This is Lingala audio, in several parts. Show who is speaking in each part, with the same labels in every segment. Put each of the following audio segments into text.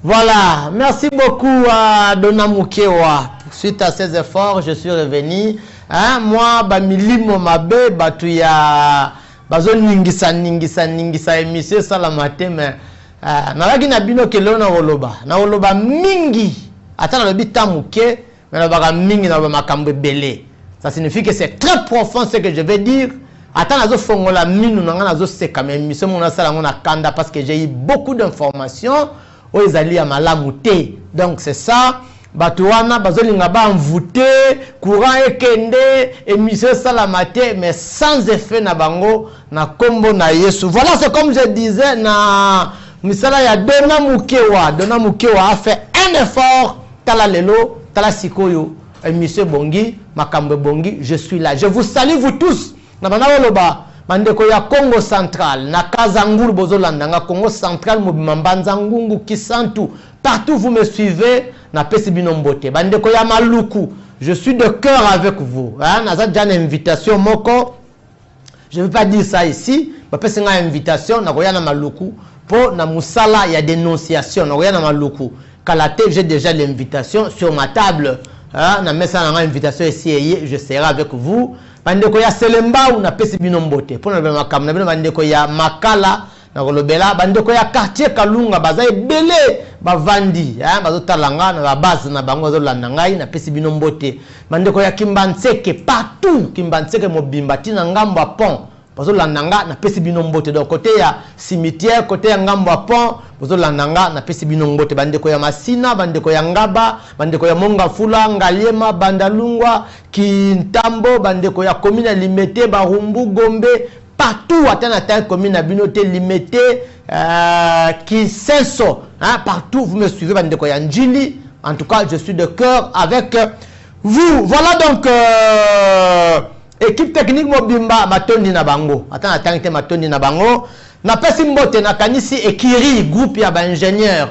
Speaker 1: Voilà, merci beaucoup à Dona Mukewa. Suite à ces efforts, je suis revenu. Hein, moi, milimo mabe, batuya, bazon ningisa émission salamate, mais nalagi na bino kelo na woloba mingi. Attends, le bita muke, mais na baga mingi na makambe belé. Ça signifie que c'est très profond ce que je vais dire. Attends, nazo fongola minu nanga nazo seka mais émission mona sala mona kanda parce que j'ai eu beaucoup d'informations. Oizali à malamute. Donc c'est ça. Batouana, bazolinga ba envoûté, courant ekende, émission salamate, mais sans effet na bango, na kombo na yesu. Voilà, c'est comme je disais, na misala ya Dona Mukewa. Dona Mukewa a fait un effort. Tala lelo, tala sikoyo, émission bongi, makambe bongi, je suis là. Je vous salue vous tous. Na bana woloba. Mandeko ya Congo Central, na Kazanguru Bozolandanga, Congo Central, Mobimambanzangungu, Kisantu, partout vous me suivez, na Pesibinombote. Mandeko ya Maluku, je suis de cœur avec vous. Hein? Naza déjà une invitation, Moko. Je ne vais pas dire ça ici, mais c'est une invitation, na Goya na Maluku, pour na Moussala, il y a dénonciation, na Goya na Maluku. Kalate, j'ai déjà l'invitation sur ma table. Hein? Na mesa na invitation ici, je serai avec vous. Bandeko ya Selemba ou na pesi binombote pour na makam na bino bandeko ya Makala na kolobela bandeko ya quartier Kalunga baza ebele bavandi hein bazo talanga na base na bango zo landa ngai na pesi binombote bandeko ya Kimbanseke partout Kimbanseke mobimba tina ngambo pont bazo landa nga na pesi binombote donc côté ya cimetière côté ya ngambo pont bazo landa nga na pesi binombote bandeko ya Masina bandeko ya Ngaba bandeko ya Mongafula Ngaliema Bandalungwa Kintambo bandeko ya commune Limete Barumbu Gombe partout atteint la commune à Binote Limete Kisenso hein partout vous me suivez bandeko ya Njili en tout cas je suis de cœur avec vous. Voilà donc équipe technique mobimba matondi na bango attends matondi na bango na pesi mbote na kanisi ekiri groupe ya ba ingénieur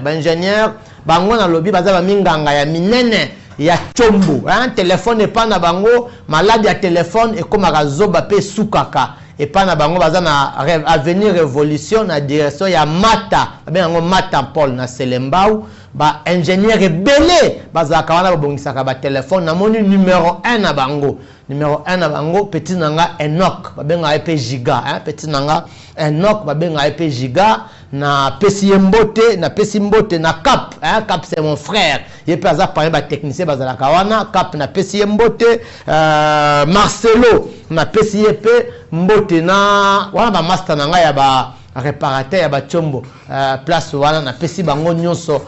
Speaker 1: bango na lobby baza ba minganga ya minene ya chombo hein téléphone et pas na bango malade ya téléphone et comme zoba pe sukaka et pas na bango baza na avenir révolution na direction ya Mata ben ngo Mata Paul na Selembao ba ingénieur ebele baza kawana ba bongisaka ba téléphone na moni numéro 1 na bango petit nanga Enoch ba benga EP giga hein petit nanga Enoch ba benga EP giga na pesi mbote na Cap hein Cap c'est mon frère il peut avoir parler ba technicien baza la kawana Cap na pesi mbote Marcelo na pesi mbote na wana ba master nanga ya ba réparateur ya ba chombo place wana na pesi bango nyonso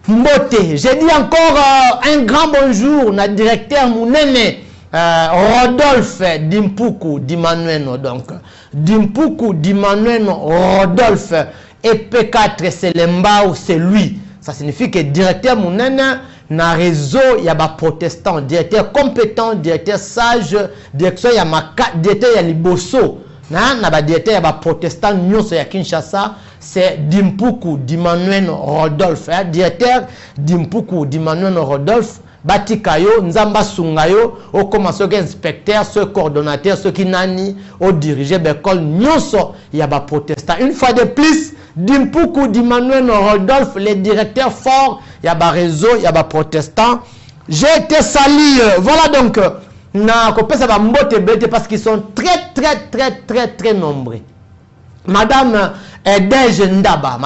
Speaker 1: mbote. J'ai dit encore un grand bonjour na directeur Mounene Rodolphe Dimpuku Dimanueno donc Dimpuku Dimanueno Rodolphe EP4 Selembao c'est lui. Ça signifie que directeur Mounene na réseau ya ba protestant, directeur compétent, directeur sage, directeur ya maka, directeur ya liboso. Na ba directeur ya ba protestant nyonso ya Kinshasa c'est Dimpuku Dimanueno Rodolphe, hein? Directeur Dimpuku Dimanueno Rodolphe. Batikayo, Nzamba Sungayo, au commencé inspecteur, ce coordonnateur, ce qui nani, au diriger l'école, nyonso, il y a des protestants. Une fois de plus, Dimpuku Dimanueno Rodolphe, les directeurs forts, il y a des réseaux, il y a des protestants. J'ai été sali, voilà donc, na kopesa ba mbote bete parce qu'ils sont très nombreux. Madame Edege Ndaba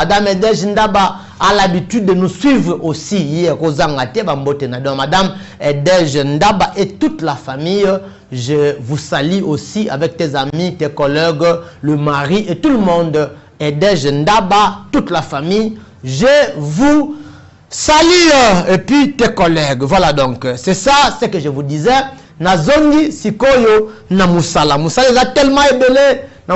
Speaker 1: a l'habitude de nous suivre aussi hier aux Angate Bambotena. Donc Madame Edege Ndaba et toute la famille, je vous salue aussi avec tes amis, tes collègues, le mari et tout le monde. Edege Ndaba, toute la famille, je vous salue et puis tes collègues. Voilà donc, c'est ça ce que je vous disais. Nazongi sikoyo na musala. Musala est tellement ébélé. Je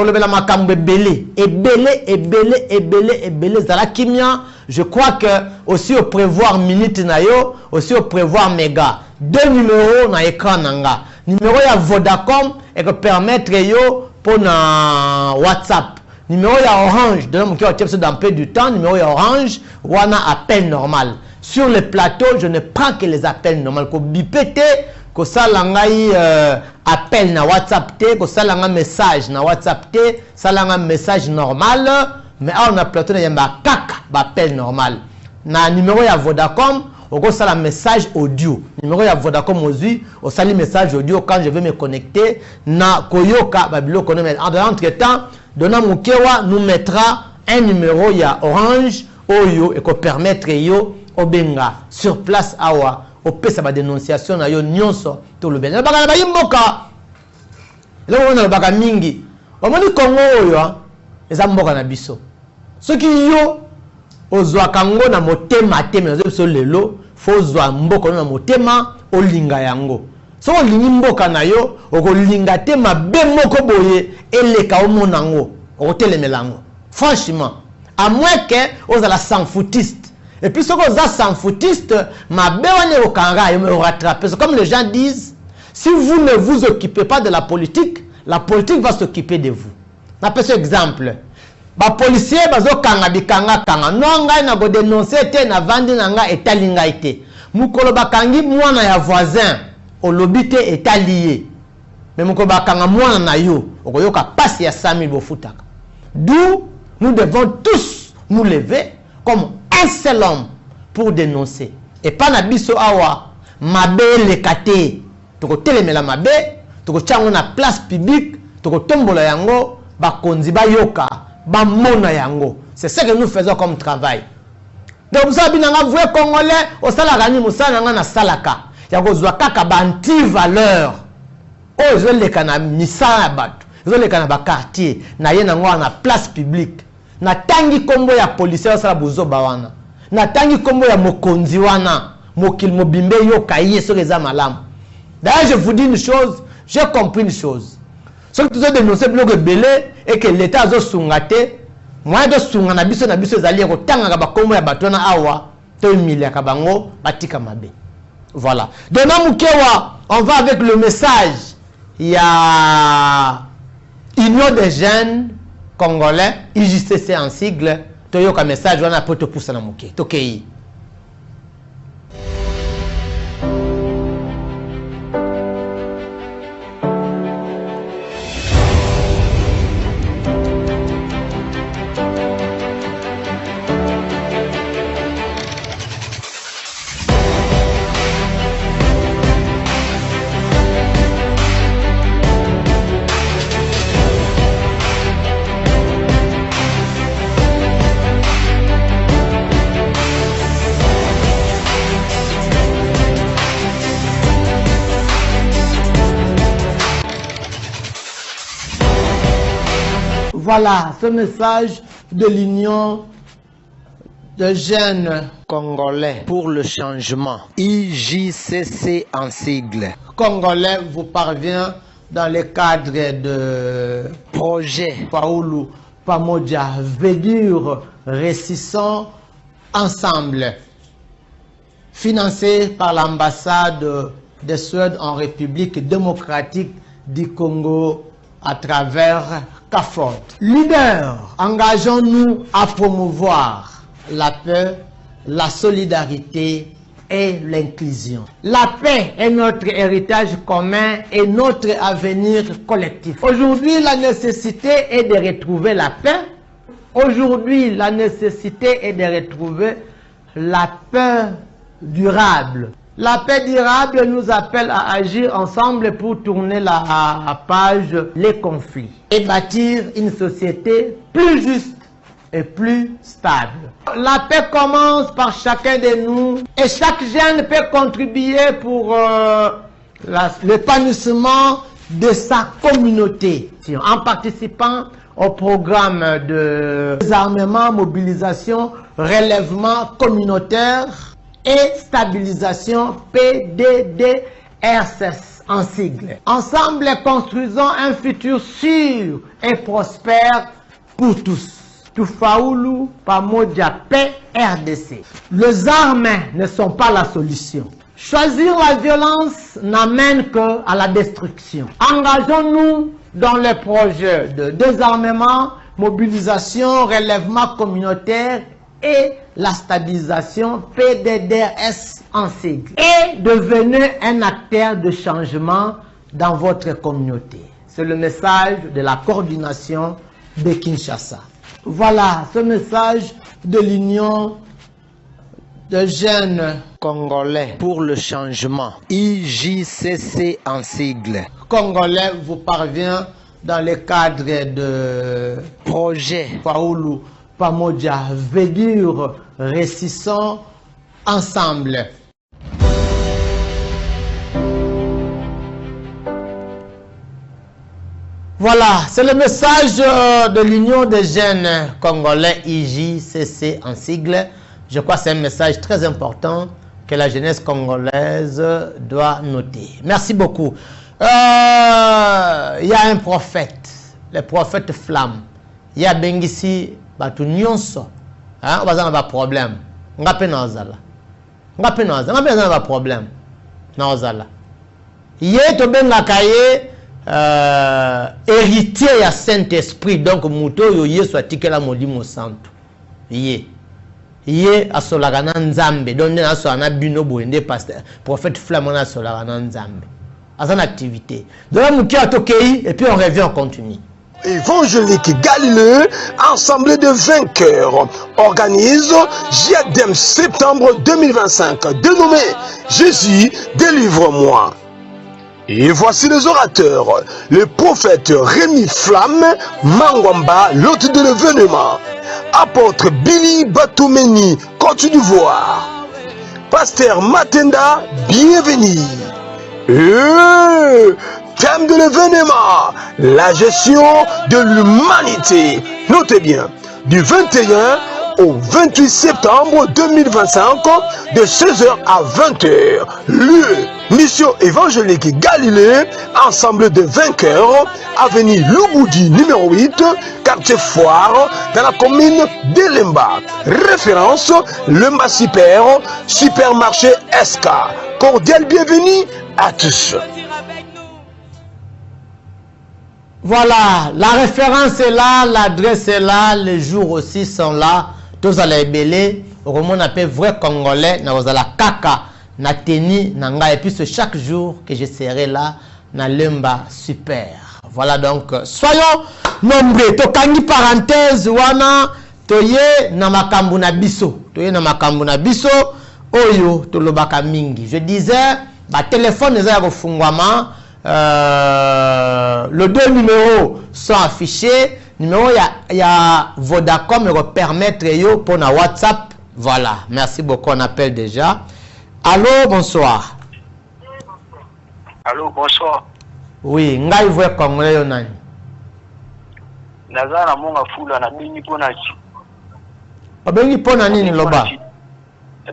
Speaker 1: crois que aussi au prévoir minute nayo, aussi au prévoir méga. 2 numéros na écran nanga. Numéro ya Vodacom et que permettre yo pour na WhatsApp. Numéro ya Orange, donc qui a dans peu du temps, numéro ya Orange, wana appel normal. Sur le plateau, je ne prends que les appels normaux. Ko bipete ko salangai appel na WhatsApp te, ko salanga message na WhatsApp te, salanga message normal, mais on a plateau na yamba kaka ba appel normal. na numéro ya Vodacom, au ça la message audio. Numéro ya Vodacom aujourd'hui, au sali message audio quand je vais me connecter na koyoka babilo konomé. Entre temps, Dona Mukewa nous mettra un numéro ya Orange Oyo et ko permettre yo obenga sur place awa au pesa ba dénonciation na yo nyonso to le benga ba yimboka. Là on a le baka mingi. O moni Congo oyo eza mboka na biso. Ce qui yo ozwa kango na motema teme na biso lelo fo zwa mboka na motema olinga yango. So olingi mboka na yo okolinga te mabe moko boye eleka omonango okotelemelango. Franchement, à moins que ozala sans foutiste. Et puis ce que oza sans foutiste mabe wane okanga yo me rattraper. Comme les gens disent, si vous ne vous occupez pas de la politique va s'occuper de vous. Na pese exemple. Ba policier bazo kanga bikanga kanga nonga na go dénoncer te na vandi nanga etalinga ite. Mukolo bakangi mwana ya voisin olobite etalié. Mais mukolo bakanga mwana na yo okoyoka pasi ya 100 000 bofutaka. D'où nous devons tous nous lever comme un seul homme pour dénoncer. Et pas na biso awa mabe lekate toko telemela mabe toko chango na place publique toko tombola yango bakonzi bayoka ba mona yango. C'est ce que nous faisons comme travail. Donc vous savez binanga vrai congolais au salaka ni musala nga na salaka ya kozwa kaka ba anti valeur o zo leka na misala batu zo leka na ba quartier na ye nango na place publique na tangi kombo ya policier sala buzo bawana na tangi kombo ya mokonzi wana mokil mobimbe yo kaye so reza malamu. D'ailleurs je vous dis une chose, j'ai compris une chose. Ce que tu as dénoncé bloc belé et que l'état a sungate moi de sunga na biso ezali ko tanga ba kombo ya batona awa to emilia kabango batika mabe. Voilà. Dona Mukewa, on va avec le message. Il y a Union des jeunes congolais, IJCC en sigle. Toyoka message wana poto poussa na muke. Tokei. Voilà ce message de l'Union des jeunes congolais pour le changement, IJCC en sigle. Congolais vous parvient dans le cadre de projet Paoulou Pamoja, veut dire réussissons ensemble, financé par l'ambassade de Suède en République démocratique du Congo à travers CAFOD. Leader, engageons-nous à promouvoir la paix, la solidarité et l'inclusion. La paix est notre héritage commun et notre avenir collectif. Aujourd'hui, la nécessité est de retrouver la paix. Aujourd'hui, la nécessité est de retrouver la paix durable. La paix durable nous appelle à agir ensemble pour tourner la page les conflits et bâtir une société plus juste et plus stable. La paix commence par chacun de nous et chaque jeune peut contribuer pour l'épanouissement de sa communauté en participant au programme de désarmement, mobilisation, relèvement communautaire et stabilisation PDDRCS en sigle. Ensemble, construisons un futur sûr et prospère pour tous. Tufaulu Pamoja paix RDC. Les armes ne sont pas la solution. Choisir la violence n'amène qu'à la destruction. Engageons-nous dans les projets de désarmement, mobilisation, relèvement communautaire et la stabilisation PDDRS en sigle. Et devenez un acteur de changement dans votre communauté. C'est le message de la coordination de Kinshasa. Voilà ce message de l'Union de jeunes Congolais pour le changement, IJCC en sigle. Congolais vous parvient dans le cadre de projet Paoulou Pamoja, veut dire réussissons ensemble. Voilà, c'est le message de l'Union des jeunes congolais, IJCC en sigle. Je crois que c'est un message très important que la jeunesse congolaise doit noter. Merci beaucoup. Il y a un prophète, le prophète Flamme. Il y a Bengisi, Batu Nyonso. On va avoir un problème. On va avoir problème. Il y a héritier à Saint-Esprit, donc Mouto Yoye soit tiké la Molimo Santo. Yé a Solarana Nzambe, donc il y a un bino boende pasteur, prophète Flamona Solarana Nzambe. À son activité. Donc là, nous Tokei, et puis on revient, on continue.
Speaker 2: Évangélique Galilée, Assemblée de vainqueurs, organise Diadème septembre 2025, dénommé Jésus, délivre-moi. Et voici les orateurs, le prophète Rémi Flamme, Mangwamba, l'hôte de l'événement, apôtre Billy Batoumeni, Côte d'Ivoire, pasteur Matenda, bienvenue. Thème de l'événement, la gestion de l'humanité. Notez bien, du 21 au 28 septembre 2025, de 16h à 20h, lieu, mission évangélique Galilée, Assemblée de vainqueurs, avenue Louboudi numéro 8, quartier Foire, dans la commune d'Elemba. Référence, Lemba Super, supermarché SK. Cordial bienvenue à tous.
Speaker 1: Voilà, la référence est là, l'adresse est là, les jours aussi sont là. Tous les belés, on appelle vrai Congolais, na la kaka, na teni, nanga, et puis c'est chaque jour que je serai là, na lemba super. Voilà donc, soyons nombreux. Tokangi parenthèse, wana, toye na makambu na biso, oyo, tolobaka mingi. Je disais, bah téléphone les a refungwama, les deux numéros sont affichés. Numéro il y a Vodacom et permettre yo pour na WhatsApp. Voilà, merci beaucoup, on appelle déjà. Allô, bonsoir.
Speaker 3: Allô, bonsoir.
Speaker 1: Oui, ngai voye Congolais yo nani.
Speaker 3: Nazana monga fula na bengi pona chi.
Speaker 1: Obengi pona nini loba?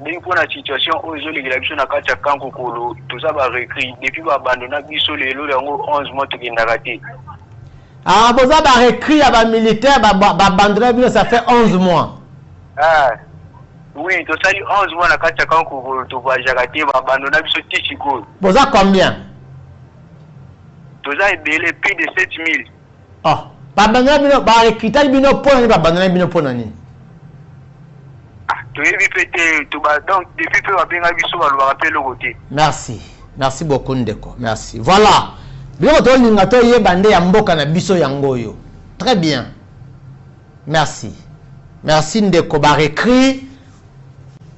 Speaker 3: Bengi pona situation oyo l'élection na kati ya kanko kolo toza ba recrit depuis ba abandona biso lelo yango 11 mois tokendaka te.
Speaker 1: Ah, vous avez écrit à les militaires, ça fait 11 mois.
Speaker 3: Ah, oui, tu as 11 mois, tu
Speaker 1: vous avez combien?
Speaker 3: Tu as ébélé plus de 7000.
Speaker 1: Oh, merci. Merci beaucoup, Ndeko. Merci. Voilà. Très bien. Merci. Merci Ndeko.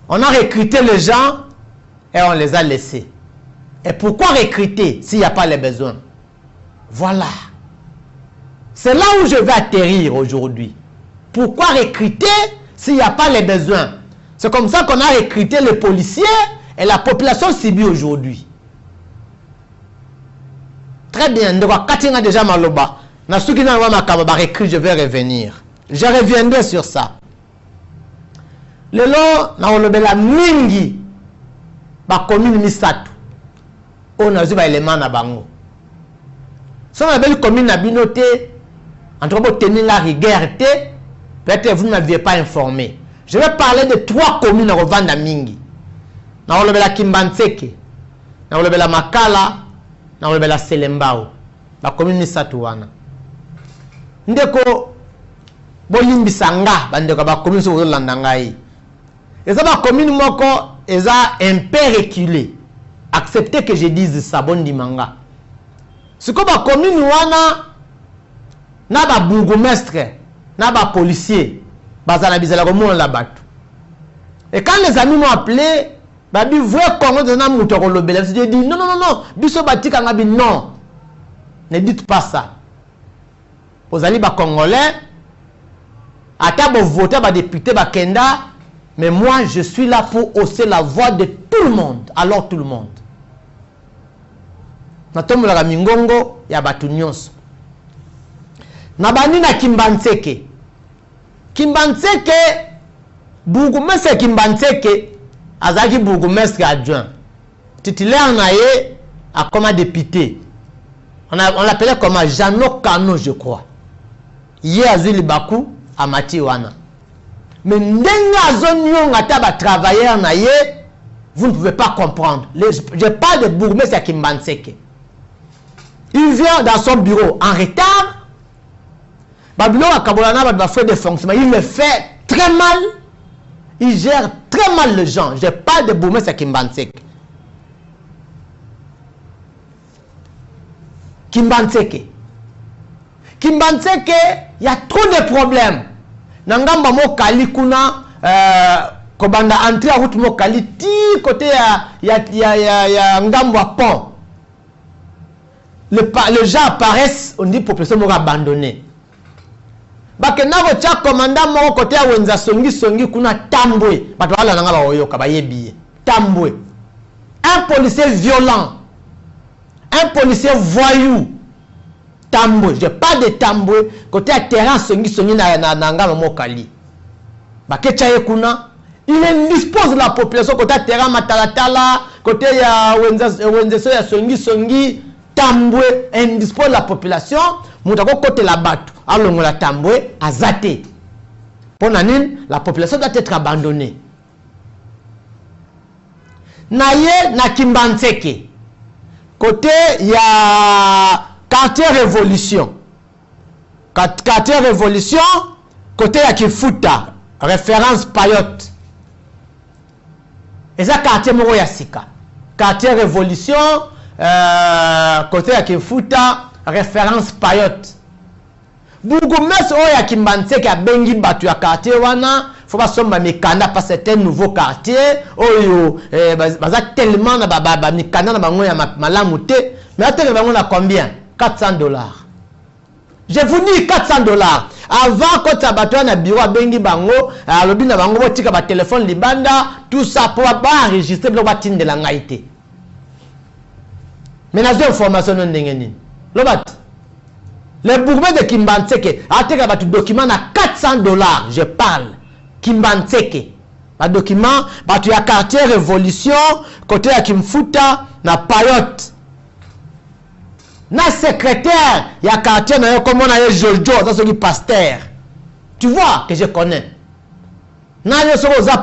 Speaker 1: On a recruté les gens et on les a laissés. Et pourquoi recruter s'il n'y a pas les besoins? Voilà. C'est là où je vais atterrir aujourd'hui. Pourquoi recruter s'il n'y a pas les besoins? C'est comme ça qu'on a recruté les policiers et la population subit aujourd'hui. Très bien, déjà maloba. Je vais revenir. Je reviendrai sur ça. Le long, na mingi ba commune misatu. On a zuba élément na bango. Si on a une commune na binoté, en tout cas tenir la rigueur, peut-être vous ne m'aviez pas informé. Je vais parler de 3 communes à revendre mingi. Na la Kimbanseke, na la Makala, na la Selembao. La commune misatu wana. Ndeko bolimbisanga bandeko ba commune so landangai. Eza ba commune moko eza un peu reculé. Acceptez que je dise ça bon dimanga. Ce que ba commune wana na ba bourgmestre, na ba policier, bazana bizala ko mon la batu. Et quand les amis m'ont appelé, babi voyez Congo de na muto ko lobela, je dis non, biso batika ngabi non. Ne dites pas ça. Aux alliés congolais, à table voter ba député ba kenda, mais moi je suis là pour hausser la voix de tout le monde, alors tout le monde. Natomo la mingongo ya batu nyonso. Na bani na Kimbantseke. Kimbantseke bourgmestre Kimbantseke azaki bourgmestre adjoint. Titulaire na ye a comme député. On l'appelait comme Jeannot Kano, je crois. Hier azui libaku a mati wana. Mais ndenga azonyo ngata ba travailleur na ye, vous ne pouvez pas comprendre. Je parle de bourgmestre Kimbantseke. Il vient dans son bureau en retard. Babylone à Kabolana va faire des fonctionnements. Il le fait très mal. Il gère très mal les gens. Je parle de bourgmestre Kimbantseke. Kimbantseke, il y a trop de problèmes. Nangamba mokali kuna kobanda entrer à route mokali ti côté ya ngambo pont. Les gens apparaissent, on dit population m'a abandonné. Bakena vo cha commandant moko côté ya wenza songi kuna tambwe. Bato wala nanga ba oyoka ba yebi. Tambwe. Un policier violent. Un policier voyou. Tambwe. Je parle de Tambwe côté à terrain songi na ngama mokali. Bakecha yekuna, il indispose la population côté à terrain matalatala, côté ya wenza ya songi Tambwe indispose la population, mutako côté la batu. Alors la Tambwe azate. Pour nanine, la population doit être abandonnée. Naye na Kimbantseke. Côté il y a quartier Révolution. Quartier Révolution, côté ya Kifuta, référence Payotte. Et ça quartier moko ya sika. Quartier Révolution, côté ya Kifuta, référence Payotte. Bourgmestre oya Kimbantseke a bengi batu ya quartier wana, faut pas somba mikanda parce que c'est un nouveau quartier. Oyo baza tellement na baba mikanda na bango ya malamu te. Mais attendez bango na combien? $400. Je vous dis $400. Avant quand ça batu na bureau a bengi bango, alobi na bango botika ba téléphone libanda, tout ça pour pas enregistrer pour ba tinde la ngaité. Mais na information non ndengeni. Lobat. Le bourgmestre de Kimbantseke a été un document à $400. Je parle. Kimbantseke. Un document, il y a quartier Révolution, côté à Kimfuta, na Payotte. Na secrétaire, il y a quartier, comme on a Jojo, ça c'est le pasteur. Tu vois que je connais. Na yo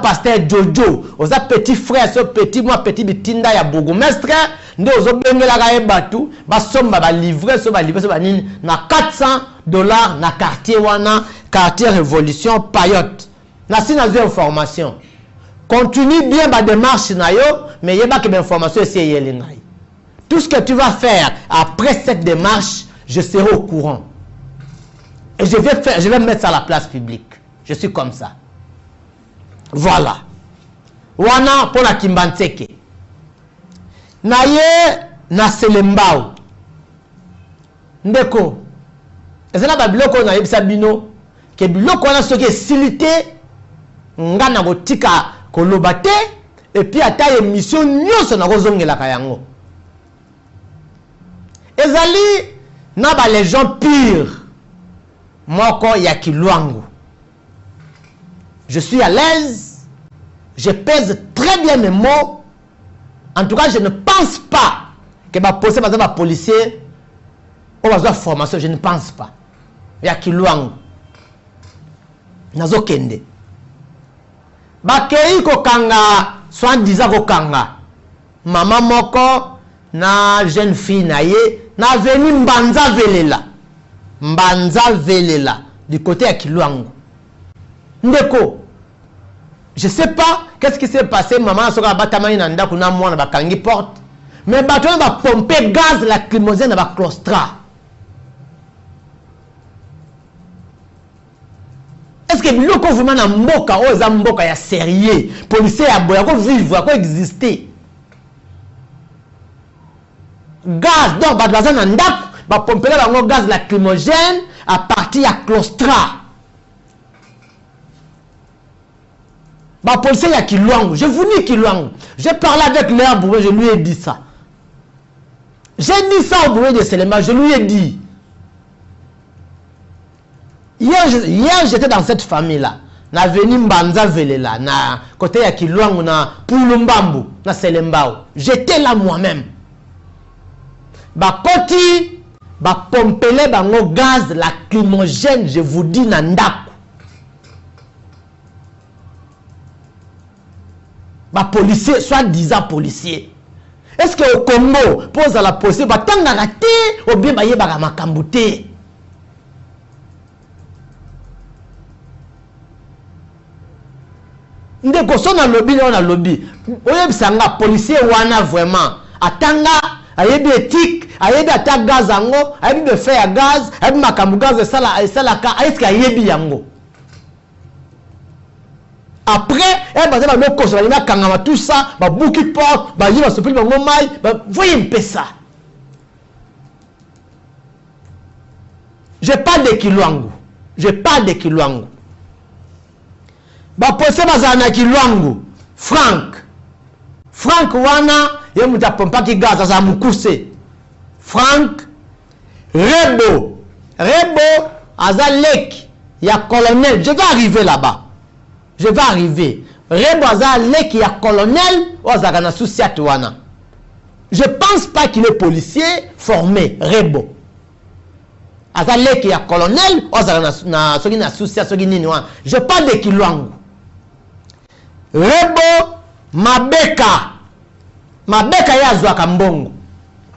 Speaker 1: pasteur Jojo, oza petit frère, so petit moi petit bitinda ya bourgmestre, nde ozo bengela ga ebatu, ba somba ba livrer so ba nini na $400 na quartier wana, quartier Révolution Payotte. Na si na information. Continue bien ba démarche na yo, mais yeba que information c'est yelingai. Tout ce que tu vas faire après cette démarche, je serai au courant. Et je vais mettre ça à la place publique. Je suis comme ça. Voilà. Wana pour la Kimbantseke. Naye na Selembao. Ndeko. Ezana ba biloko na yebisa bino ke biloko na soki silité ngana botika kolobate et puis ata émission nyonso na kozongela kayango. Ezali na ba les gens pires. Moko ya Kilwangu. Je suis à l'aise, je pèse très bien mes mots. En tout cas, je ne pense pas que ma policier, par exemple, policier, on va avoir formation. Je ne pense pas. Il y a Kilwangu. Nazo kende. Bakei kokanga, soi-disant kokanga. Maman moko, na jeune fille na ye, na veni Mbanza Velela. Mbanza Velela, du côté à Kilwangu. Ndeko, je sais pas qu'est-ce qui s'est passé. Maman soka batamani na ndako na mwana bakangi porte. Mais bato ba pomper gaz lacrymogène ba clostra. Est-ce que biloko vraiment na mboka o za mboka ya sérieux policier ya boya ko vivre ko exister gaz donc ba baza na ndako ba pompeler bango gaz lacrymogène à partir ya claustra ba policier ya Kilwangu je vous dis Kilwangu j'ai parlé avec l'air bourré je lui ai dit ça j'ai dit ça au bourré de Selema je lui ai dit hier j'étais dans cette famille là na veni Mbanza Velela na côté ya Kilwangu na Pulumbambu na Selembao j'étais là moi-même ba koti ba pompele bango gaz lacrymogène je vous dis na ndako ba policier soi-disant policier est-ce que au Congo pose à la policier ba tanga raté ou bien ba yeba makambo te ndeko sona lobby na lobby oyebisanga policier wana vraiment atanga ayebi éthique ayebi ata gaz yango ayebi be faire gaz ayebi makambo gaz esala ka est-ce que ayebi yango après baza ba loko so balinga kangama tout ça ba buki porte ba yiba sopili bango mai voyez un peu ça j'ai pas de Kilwangu ba pose bazana Kilwangu Frank wana ye muta pompa ki gaz aza mukuse Frank Rebo aza lek ya colonel je vais arriver là-bas Rebo aza lek ya colonel ou aza na souciat wana je pense pas qu'il est policier formé Rebo aza lek ya colonel ou aza na soki na souciat soki nini wana je parle de Kilwangu Rebo Mabeka ya azwaka mbongo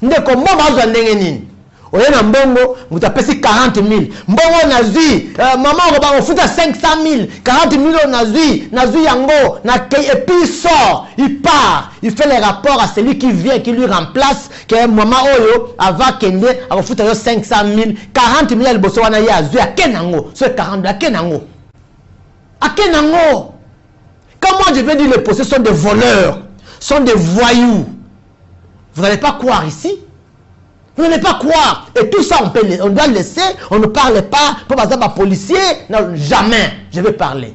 Speaker 1: ndeko mbongo azwa ndenge nini oye na mbongo mutapesi 40,000 mbongo nazwi maman ko ba ofuta 500,000 40,000 nazwi yango na et puis il sort il part il fait les rapports à celui qui vient qui lui remplace que maman oyo ava kende akofuta yo 500,000 40,000 liboso wana ya azwi akenango so 40 akenango comment je vais dire les policiers sont des voleurs sont des voyous. Vous n'allez pas croire ici. Vous n'allez pas croire. Et tout ça, on doit laisser. On ne parle pas. Pour passer par policier. Non, jamais. Je vais parler.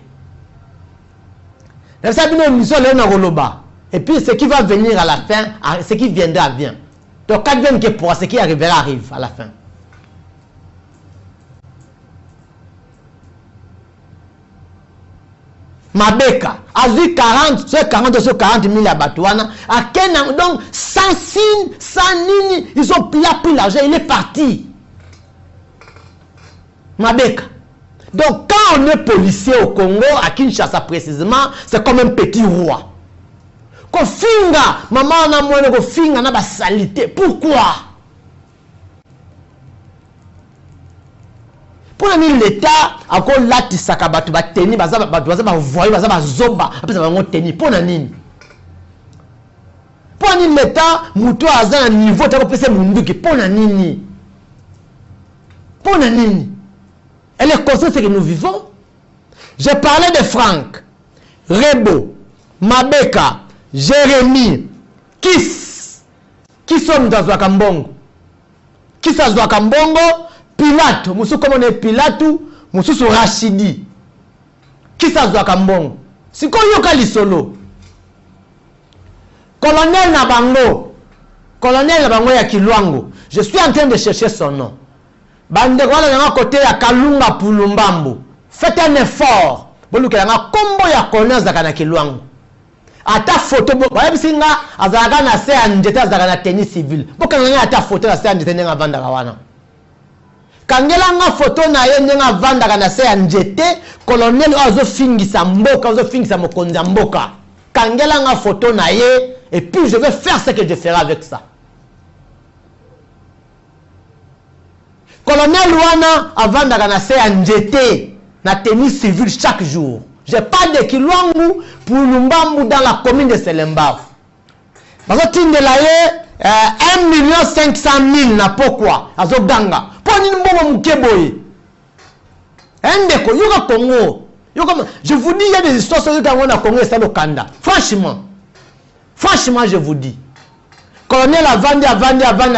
Speaker 1: Et puis, ce qui va venir à la fin, ce qui viendra, vient. Donc, quand même, ce qui arrivera, arrive à la fin. Mabeka, a vu 40 sur 40,000 à Batouana, à Kenan, donc sans signe, sans nini, ils ont pris l'argent, il est parti. Mabeka. Donc quand on est policier au Congo, à Kinshasa précisément, c'est comme un petit roi. Kofinga, maman on a moins de kofinga, on a la salité. Pourquoi? Pour l'État, encore là, tu sais que tu vas tenir, tu vas voir, tu vas zomba, après ça va tenir. Pour l'État, tu as un niveau, tu as un niveau pour l'État. Pour l'État. Elle est consciente que nous vivons. J'ai parlé de Frank, Rebo, Mabeka, Jérémy, qui sont dans Wakambongo. Qui sont dans Wakambongo? Pilate, musu comme on est Pilate, musu sur Rachidi. Qui ça doit Kambongo? Si qu'on yoka lisolo. Colonel Nabango ya Kilwangu. Je suis en train de chercher son nom. Bande wala na côté ya Kalunga Pulumbambu. Faites un effort. Boluka na kombo ya colonel zakana Kilwangu. Ata photo bo ba bisinga azaka na se anjeta azaka na tennis civil. Boka nga ata photo na se anjeta nga vanda kawana. Kangela nga photo na ye ndenga vanda kana se ya njete colonel ozo fingisa mboka ozo fingisa mokonzi mboka kangela nga photo na ye et puis je vais faire ce que je ferai avec ça. Colonel wana avanda kana se ya njete na tennis civil chaque jour. J'ai pas de Kilwangu pour Lumbambu dans la commune de Selembao. Parce que tindela ye 1,500,000 na pourquoi azo ganga. Poni mbongo mukeboye. Endeko yoka Congo. Je vous dis, il y a des histoires sur lesquelles on a Congrès ça le Kanda. Franchement, je vous dis. Colonel avant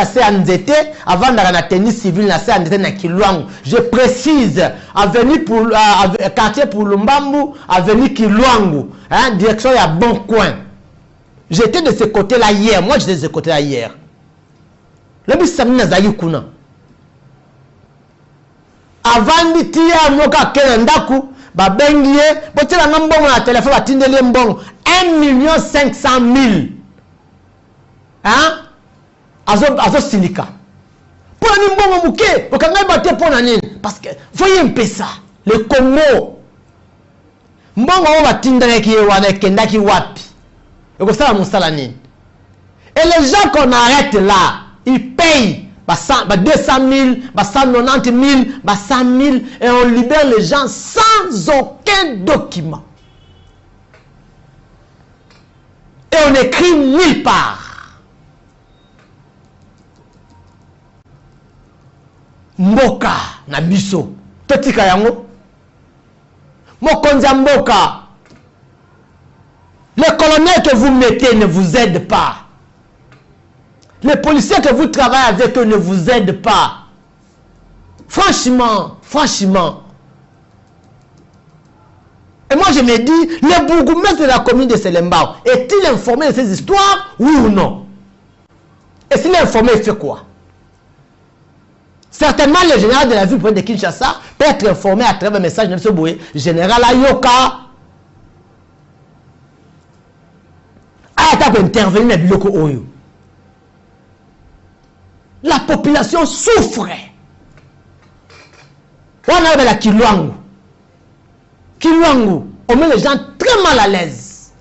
Speaker 1: c'est Anzete, avant la tennis civil, c'est Anzete na Kilwangu. Je précise, avenue pour quartier pour Lumbambu, avenue Kilwangu, hein, direction il y a bon coin. J'étais de ce côté-là hier. Moi, j'étais de ce côté-là hier. Le bis samina zayi kuna. Avant de tirer moka kenandaku, ba bengiye, botela ngambongo na téléphone atindele mbongo 1 500 000. Hein? Azo sinika. Pour la mbongo muke, okangai bate pour nani parce que voyez un peu ça. Le Congo. Mbongo wa tindele ki wana kendaki wapi. Et les gens qu'on arrête là, ils payent 200 000, 190 000, 100 000 et on libère les gens sans aucun document. Et on écrit nulle part. Mboka na biso. Totika yango. Mokonza mboka. Les colonels que vous mettez ne vous aident pas. Les policiers que vous travaillez avec eux ne vous aident pas. Franchement. Et moi je me dis, le bourgmestre de la commune de Selembao est-il informé de ces histoires, oui ou non? Et s'il est informé, il fait quoi? Certainement le général de la ville de Kinshasa peut être informé à travers un message de M. Boué, général Ayoka. Intervenir dans le Oyo. La population souffre. On a la Kilwangu. On met les gens très mal à l'aise.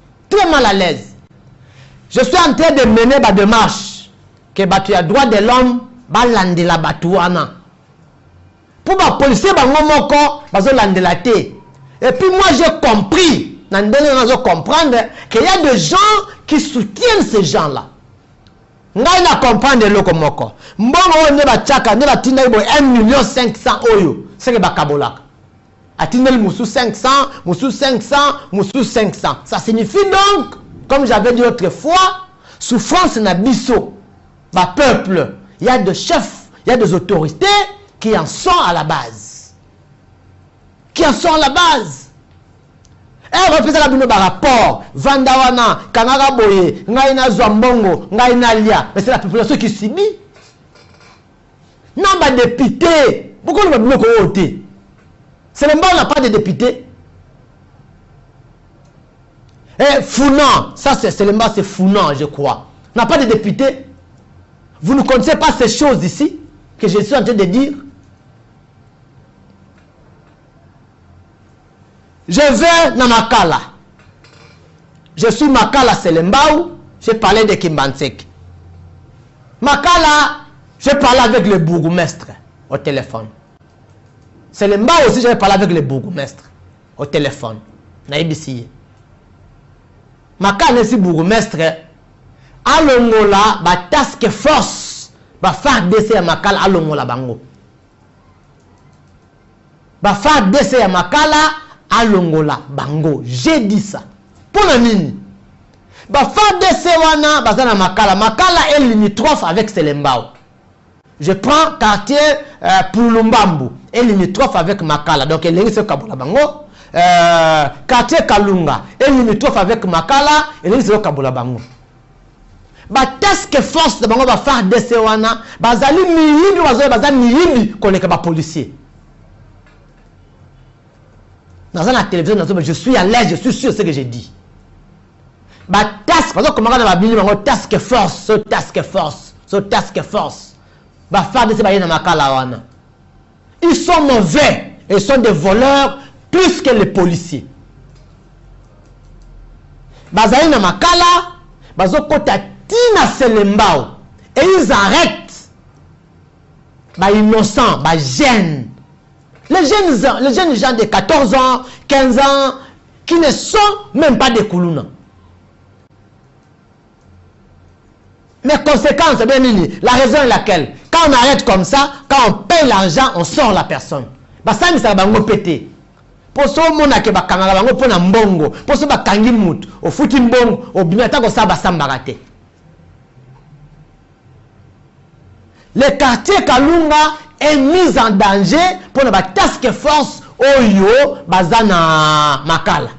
Speaker 1: Je suis en train de mener ma démarche que tu as droit de l'homme, balande la batouana. Pour ma policier, la té. Et puis moi j'ai compris. Comprendre qu'il y a des gens qui soutiennent ces gens-là. Ngai na comprendre le komoko. Mbongo ne ba tchaka ne ba tinda ibo 1 500 000 oyo. C'est que ba kabolaka. Atindel musu 500, musu 500, musu 500. Ça signifie donc, comme j'avais dit autrefois, souffrance na biso. Ba peuple, il y a des chefs, il y a des autorités qui en sont à la base. Et représente la rapport, Vandawana, Kanagaboye, Ngaina Zwambongo, Ngaina Lia. Mais c'est la population qui subit. Non, pas député. Pourquoi on va bloquer au côté? C'est le on n'a pas de député. Et Founan, ça c'est le c'est Founan, je crois. On n'a pas de député. Vous ne connaissez pas ces choses ici que je suis en train de dire. Je vais dans Makala. Je suis Makala Selembao. J'ai parlé de Kimbansek. Makala, j'ai parlé avec le bourgmestre au téléphone. Selembao aussi, j'ai parlé avec le bourgmestre au téléphone. Naïbisi. Makala, c'est bourgmestre. Alongola, ba task force. Ba faire décès à Makala, alongola bango. Ba faire décès à Makala. Alongola bango, j'ai dit ça. Pour la mine, ba fa desewana bazana Makala. Makala est limitrophe avec Selembao. Je prends quartier pour Lumbambu, est limitrophe avec Makala. Donc elle est Kabola bango. Quartier Kalunga est limitrophe avec Makala, elle est Kabola bango. Ba task force de bango ba fa desewana bazali miyibi bazali miyibi koleka ba policier. Dans la télévision, je suis à l'aise, je suis sûr de ce que j'ai dit. Task, par exemple, comment on va dire task force, task force. Ils sont mauvais, ils sont des voleurs plus que les policiers. Bazali na Makala, bazokota tina Selembao, et ils arrêtent. Innocents, jeunes. Les jeunes gens de 14 ans, 15 ans, qui ne sont même pas des Koulouna. Mais conséquence, la raison est laquelle? Quand on arrête comme ça, quand on paye l'argent, on sort la personne. Ça me sert à péter. Poso mona ke bakangala bango pona mbongo. Poso bakangi mutu. Ofuti mbongo. Obimata ko saba sambarate. Le quartier Kalunga est mis en danger pour la task force Oyo Bazana Makala.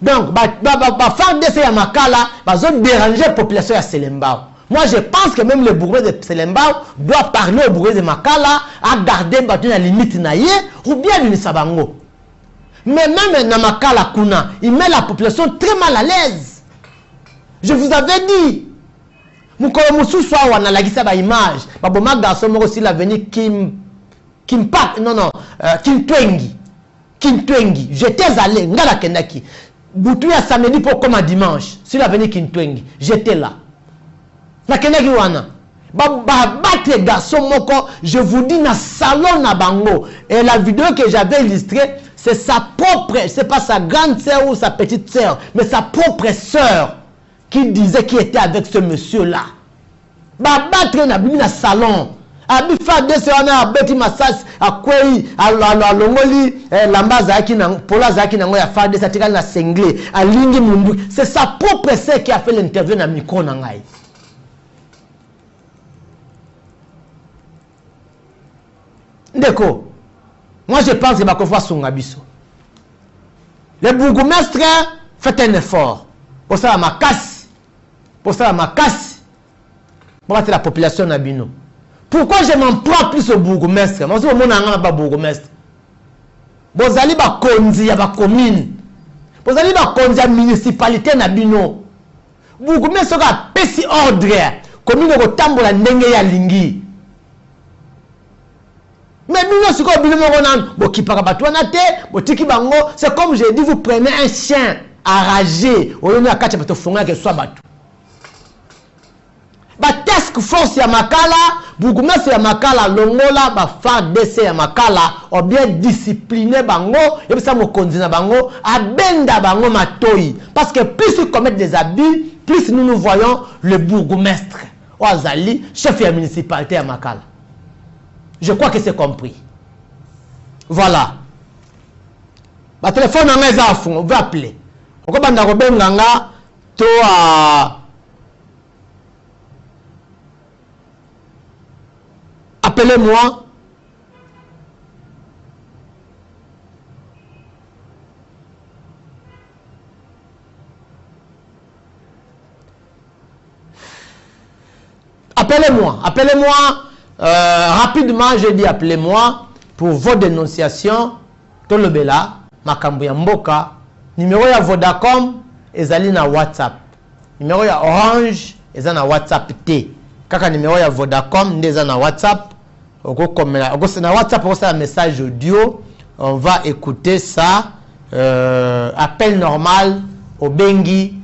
Speaker 1: Donc, faire de ces Makala, ils ont dérangé la population à Selembao. Moi, je pense que même le bourgmestre de Selembao doit parler au bourgmestre de Makala à garder la limite naïe ou bien le Sabango. Mais même dans Makala Kuna, il met la population très mal à l'aise. Je vous avais dit. Mukolo mususu wana lagisa ba image baboma garçon moko si l'avenir Kim Twengi j'étais allé ngala kendaki butu ya samedi pour comme dimanche si l'avenir Kintwengi j'étais là na kendaki wana ba battre garçon moko je vous dis na salon na bango et la vidéo que j'avais illustrée c'est sa propre, c'est pas sa grande sœur ou sa petite sœur mais sa propre sœur qui disait qu'il était avec ce monsieur-là. Ba battre na bimi na salon. Abi fa de se wana abeti masas akwei alongoli lambaza yaki na pola zaki na ngo ya fa de satika na sengle alingi mundu. C'est sa propre sœur qui a fait l'interview na micro na ngai. Ndeko. Moi je pense que bakofa sunga biso. Le bourgmestre fait un effort. Pour ça ma casse. Pour ça ma casse. Pour la population nabino. Pourquoi je m'en prends plus au bourgmestre? Moi, je ne pas bourgmestre. Vous allez ba konzi ya ba commune. Vous allez ba konzi ya municipalité nabino. Bourgmestre ka pesi ordre. Commune ko tambola ndenge ya lingi. Mais bino siko bino mo nan bo kipaka batwana te, bo tiki bango, c'est comme je dis vous prenez un chien enragé, au lieu de kacha bato fonga ke soit bato. Ba task force ya Makala, bourgmestre ya Makala longola ba FARDC ya Makala ou bien discipliner bango et ça mo konzina bango abenda bango matoi parce que plus ils commettent des abus, plus nous voyons le bourgmestre Oazali, chef de la municipalité à Makala. Je crois que c'est compris. Voilà. Ba téléphone na ngeza afu, on va appeler. Oko banda ko benganga to appelez-moi. Appelez-moi. Appelez-moi. Rapidement, je dis appelez-moi pour vos dénonciations. Tolobela, Makambu ya Mboka. Numéro ya Vodacom, ezali na WhatsApp. Numéro ya Orange, ezali na WhatsApp T. Kaka numéro ya Vodacom, ndeza na WhatsApp. Na WhatsApp, on a un message audio. On va écouter ça. Appel normal au Bengi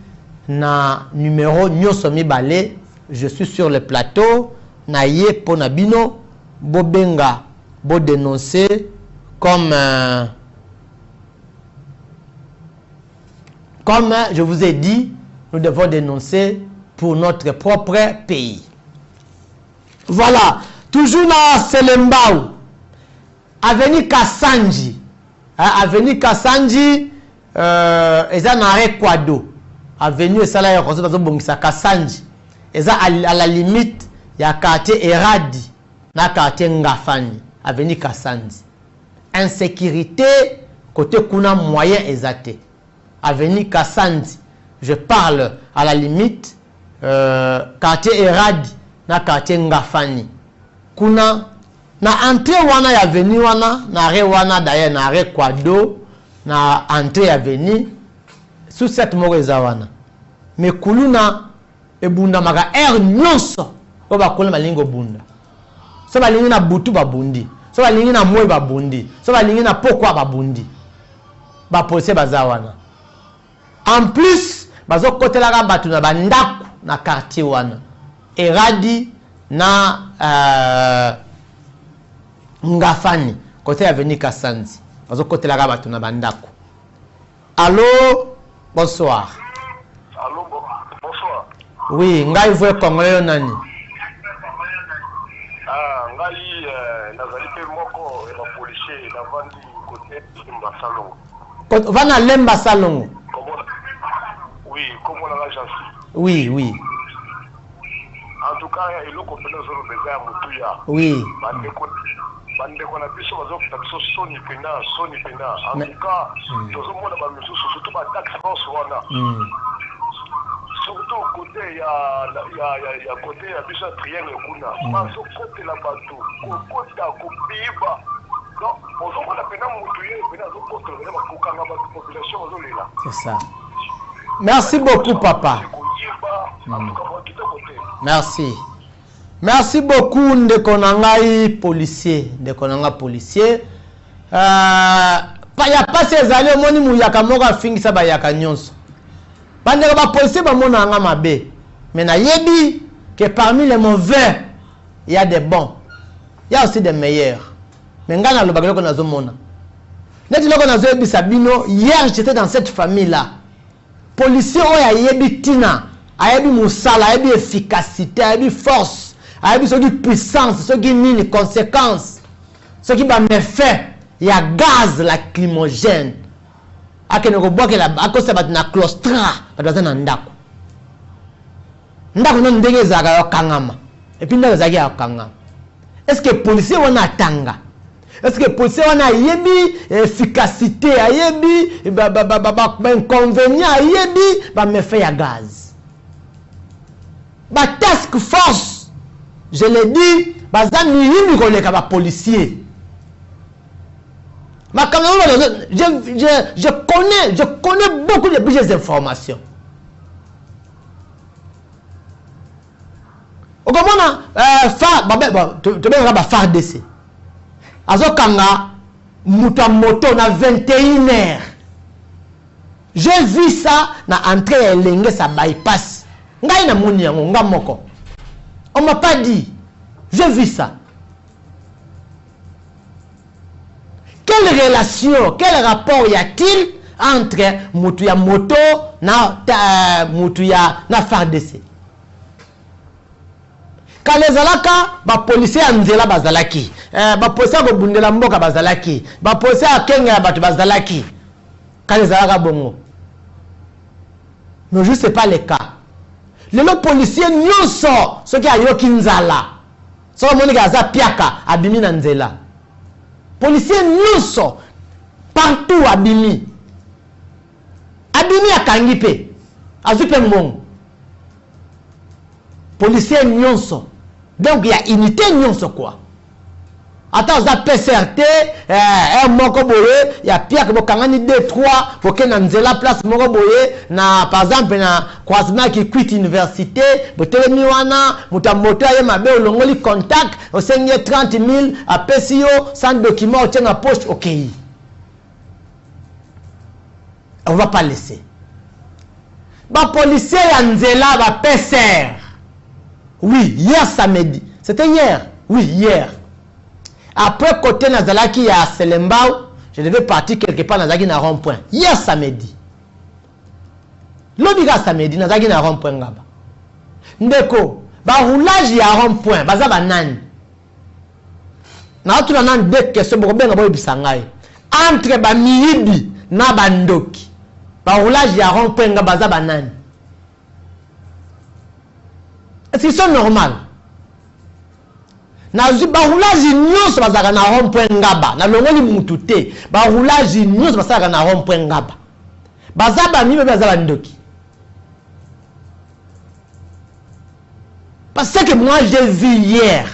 Speaker 1: na numéro Nyosomi Balé. Je suis sur le plateau. Naye Ponabino. Bobenga. Bo dénoncer comme je vous ai dit, nous devons dénoncer pour notre propre pays. Voilà. Toujours dans Selembao, avenue Kassanji, avenue Kassanji, eza na Rekwado, avenue Sala ya Koso Bongisa Kassanji, eza à la limite ya quartier Eradi na quartier Ngafani, avenue Kassanji. Insécurité côté kuna moyen ezate. Avenue Kassanji, je parle à la limite quartier Eradi na quartier Ngafani. Kuna na entrée wana ya veni wana na re wana d'ailleurs na re Kwado na entrée ya veni sous cette moreza wana mais kuluna ebunda maka nyonso o ba kola malingo bunda so balingi na butu babundi so balingi na moyi babundi so balingi na pokwa babundi ba policier bazawana en plus bazo kotela ka batu na bandako na quartier wana Eradi na Ngafani côté avenue Kassanji bazo côté la rabatu na bandako. Allô, bonsoir.
Speaker 3: Allô, bonsoir.
Speaker 1: Oui, ngai voye congolais nani.
Speaker 3: Ngai
Speaker 4: nazali pe moko ya policier navandi côté Lemba Salongo.
Speaker 1: Vana Lemba Salongo.
Speaker 4: Oui, comme on a l'agence.
Speaker 1: Oui, oui.
Speaker 4: En tout cas, il y a une compétence de Moutuya.
Speaker 1: Oui.
Speaker 4: Bandeko na biso bazokuta biso soni pena. En tout cas, tozomona bamisusu surtout bataxe force wana. Surtout côté ya côté ya biso ya triangle kuna. Bazokotela bato kokota kobiba. Donc, ozomona pena Moutuya pena azokotela bakokanga bato population bazolela.
Speaker 1: C'est ça. Merci beaucoup, papa. Merci. Merci beaucoup, Ndekonangai policier. Ndekonanga policier. Ya pas ces allées, moni mouyaka moka fingi sa bayaka nyonso. Bandeko ba policier ba mona nga mabe. Mais na yebi que parmi les mauvais, il y a des bons. Il y a aussi des meilleurs. Mais ngana lo bagalo ko nazo mona. Neti loko nazo yebi sabino, hier j'étais dans cette famille là. Policier oya yebi tina, ayebi musala, ayebi efficacité, ayebi force, ayebi soki puissance, soki nini conséquence, soki ba méfait, ya gaz lacrymogène. Akene ko boke la akosa bat na claustra, bataza na ndako. Ndako na ndenge zaka yo kangama. Et puis ndako zaki ya kangama. Est-ce que policier wana tanga? Est-ce que policier wana yebi efficacité, yebi inconvénient, yebi ba me fait ya gaz. Ba task force, je l'ai dit, baza minimi koleka ba policier. Ma je connais beaucoup de budgets d'informations. Au comment tu vas faire d'essai. Azokanga muta moto na 21h. J'ai vu ça na entrée ya lenge sa bypass. Ngai na moni yango nga moko. On m'a pas dit. J'ai vu ça. Quelle relation, quel rapport y a-t-il entre mutuya moto na mutuya na FARDC? Quand les alaka, ba policier anzela bazalaki, ba policier ko bundela mboka bazalaki, ba policier akenga batu bazalaki. Quand les alaka bongo. Mais je sais pas le cas. Les policiers nyonso, ceux qui a yoki nzala. So monika za piaka abimi na nzela. Policiers nyonso partout abimi. Abimi akangipe. Azupe mbongo. Policiers nyonso. Donc il y a unité nyonso quoi. Attends, ça PCRT, un moko boye, il y a pire que bokangani 2-3 pour que nanzela place moko boye na par exemple na croisement qui quitte université, botelemi wana, mutamoto aye mabe olongoli contact, au seigne 30 000 à PCO sans document tient en poche OK. On va pas laisser. Ba policier yanzela ba PCR. Oui, hier samedi. C'était hier. Oui, hier. Après, côté Nazalaki à Selembao, je devais partir quelque part Nazalaki na rond-point. Hier samedi. L'obiga samedi, Nazalaki na rond-point ngaba. Ndeko, ba roulage ya rond-point, baza banani. Na otu na nan deux questions, boko benga boy bisangai. Entre ba miyibi na bandoki. Ba roulage ya rond-point ngaba baza banani. Est-ce qu'ils sont normaux? Na roulage nyonso bazaka na rond-point ngaba na longoli mutu te ba roulage nyonso bazaka na rond-point ngaba bazaba mimi bazaba ndoki parce que moi j'ai vu hier,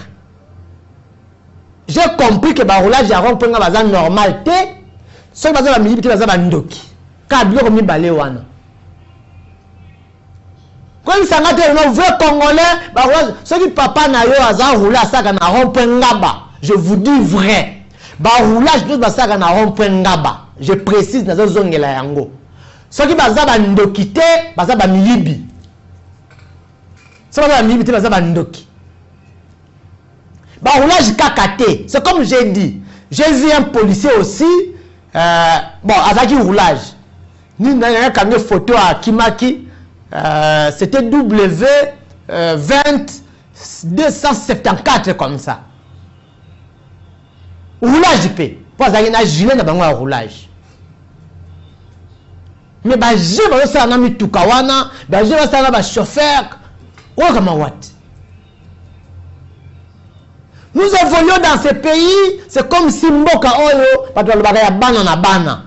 Speaker 1: j'ai compris que ba roulage à rond-point ngaba bazaka normal te so bazaba mimi te bazaba ndoki ka biloko mibale wana. Quand ça n'a pas un vrai Congolais, ceux qui papa na yo aza roulé à ça na rond-point ngaba. Je vous dis vrai. Ba roulage tout ba ça na rond-point ngaba. Je précise na zo zongela yango. Ceux qui baza ba ndokite, baza ba milibi. Ça ba milibi te baza ba ndoki. Ba roulage kakate. C'est comme j'ai dit. J'ai vu un policier aussi bon, azaki roulage. Ni na camion photo à Kimaki. C'était W 274 comme ça. roulage pe pour ça na gilet na bango roulage mais ba je ba ça na mituka wana ba je ba ça na ba chauffeur o kama wat. Nous évoluons dans ce pays, c'est comme si mboka oyo bato ba ya bana na bana.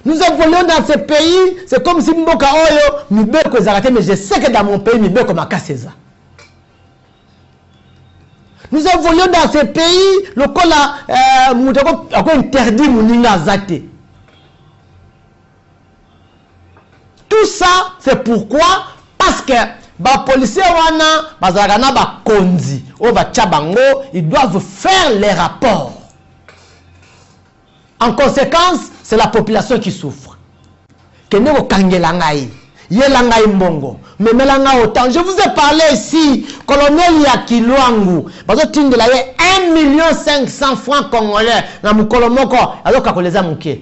Speaker 1: Nous évoluons dans ce pays, c'est comme si mboka oyo mibeko ezakate, mais je sais que dans mon pays mibeko makaseza. Nous évoluons dans ce pays, le kola mutako interdit muninga zate. Tout ça, c'est pourquoi? Parce que les policiers wana bazagana ba konzi o ba tchabango, ils doivent faire les rapports. En conséquence, c'est la population qui souffre. Kene ko kangela ngai, yela ngai mbongo, memelanga autant. Je vous ai parlé ici, colonel Yakilwangu, bazo tindela ye 1 500 000 francs congolais na mukolo moko azoka koleza muke.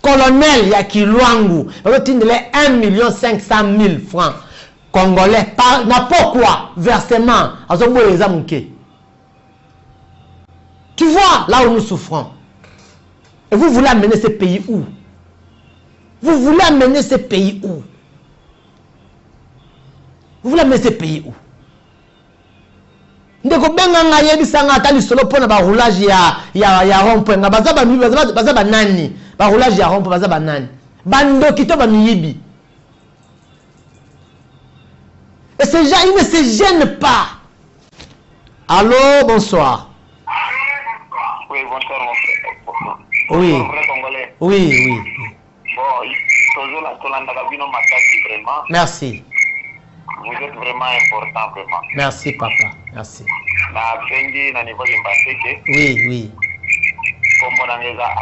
Speaker 1: Colonel Yakilwangu, bazo tindela 1 500 000 francs congolais par na pourquoi versement azoboleza muke. Tu vois là où nous souffrons. Et vous voulez amener ce pays où? Vous voulez amener ce pays où? Vous voulez amener ce pays où? Ndeko benga ngaye bisanga atali solo pona ba roulage ya rompo nga bazaba nani? Ba roulage ya rompo bazaba nani? Bando kito ba miyibi. Et ces gens ils ne se gênent pas. Allô, bonsoir.
Speaker 3: Oui, bonsoir mon frère.
Speaker 1: Oui. Oui, oui.
Speaker 3: Bon, toujours la Tolanda Gabino Mataki, vraiment.
Speaker 1: Merci.
Speaker 3: Vous êtes vraiment important, vraiment.
Speaker 1: Merci, papa. Merci.
Speaker 3: Na Bengi, na niveau Mbaseke.
Speaker 1: Oui, oui.
Speaker 3: Comme on a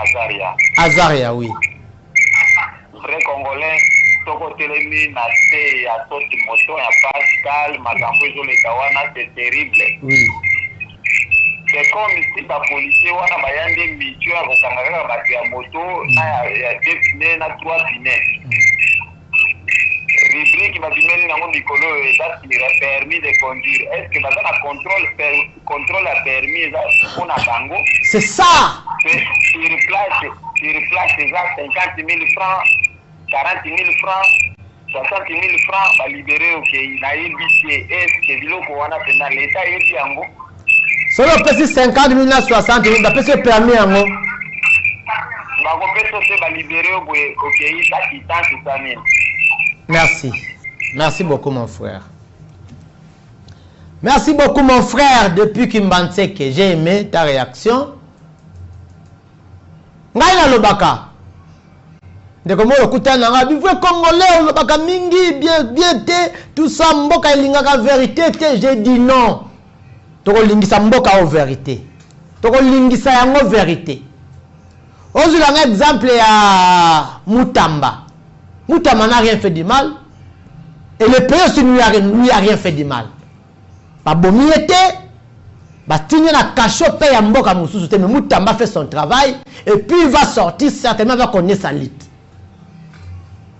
Speaker 3: Azaria.
Speaker 1: Azaria, oui.
Speaker 3: Vrai Congolais, Toko Telemi, Nase, ya Toti Moto, ya Pascal, Makambo, le Kawana, c'est terrible.
Speaker 1: Oui.
Speaker 3: C'est comme si les policiers ont des missions à la moto, na 3 pinets. Rubrique va venir dans mon micro, c'est permis de conduire. Est-ce que le contrôle a permis pour la bango?
Speaker 1: C'est ça!
Speaker 3: Il replace les 50 000 francs, 40 000 francs, 60 000 francs, va libérer au pays. Il a évité. Est-ce que l'État est bien?
Speaker 1: Solo pesi 50 000 na 60 000, da pesi permis yango. Merci. Merci beaucoup mon frère. Merci beaucoup mon frère depuis Kimbanseke. J'ai aimé ta réaction. Ngai na lobaka. Ndeko mo lokutana nga bivwe congolais lobaka mingi bien te tout ça mboka elingaka vérité te, j'ai dit non. Toko lingisa mboka o vérité. Toko lingisa yango vérité. Ozula un exemple ya Mutamba. Mutamba n'a rien fait de mal. Et le pays aussi lui a rien fait de mal. Pas bomi était. Bah tigné na cachot paye à mboka mususu te, mais Mutamba fait son travail. Et puis il va sortir, certainement va connaître sa lit.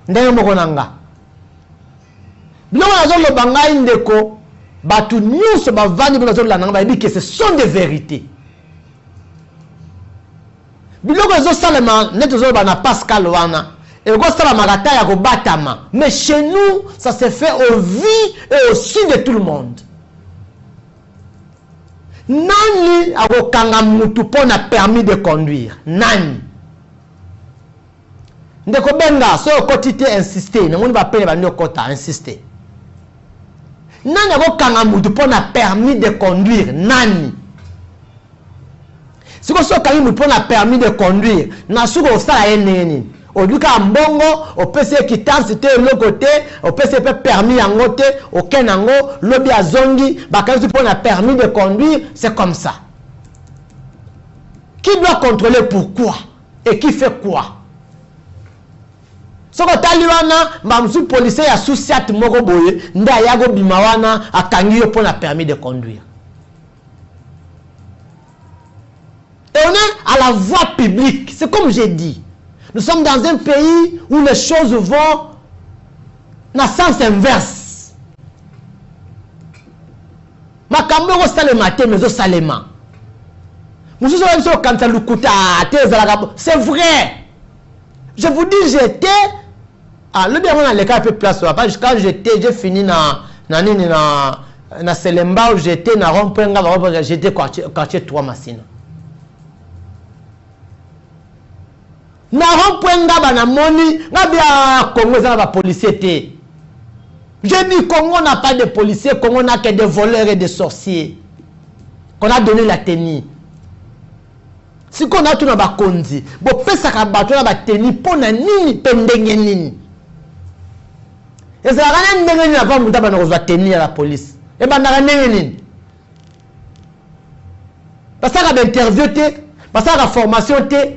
Speaker 1: Ndenge moko nanga. Biloko nazo lobanga indeko. Batu nyonso bavandi bona zola nanga bayebi que ce sont des vérités. Biloko zo salema neto zo bana Pascal wana et go sala magata ya ko batama, mais chez nous ça se fait au vu et au su de tout le monde. Nani akokanga mutu pona permis de conduire? Nani? Ndeko benga so kotite insister, na ngoni ba pele ba nyo kota insister. Nani akokanga mutu pona permis de conduire? Nani? Si vous avez un permis de conduire, na suko osala yeneni. Oduka mbongo, opese quittance te le côté, opese permis yango te, aucun yango, lobi azongi, bakazi pour un permis de conduire, c'est comme ça. Qui doit contrôler pourquoi et qui fait quoi? Soko taliwana, mamsu policier ya souciat moko boye, nda yago bimawana akangi yo pour un permis de conduire. Et on est à la voie publique. C'est comme j'ai dit. Nous sommes dans un pays où les choses vont dans le sens inverse. Ma makambo ko salema te mais salema mususu ba biso kanta lukuta te zalaka c'est vrai je vous dis j'étais le bien on a les cas peu place quand j'ai fini na Selemba où j'étais na Rompenga j'étais quartier 3 Massina na Rompenga bana moni na bia Congo za ba policier te. Je dis Congo n'a pas de policiers, Congo n'a que des voleurs et des sorciers qu'on a donné la tenue. Si qu'on a tout na ba konzi bo pesa ka bato na ba tenue pona nini pendenge nini. Et ça rien ndenge na pas muta ba na kozwa tenue à la police. Et ba na ndenge nini. Parce que ba interview te, parce que la formation te.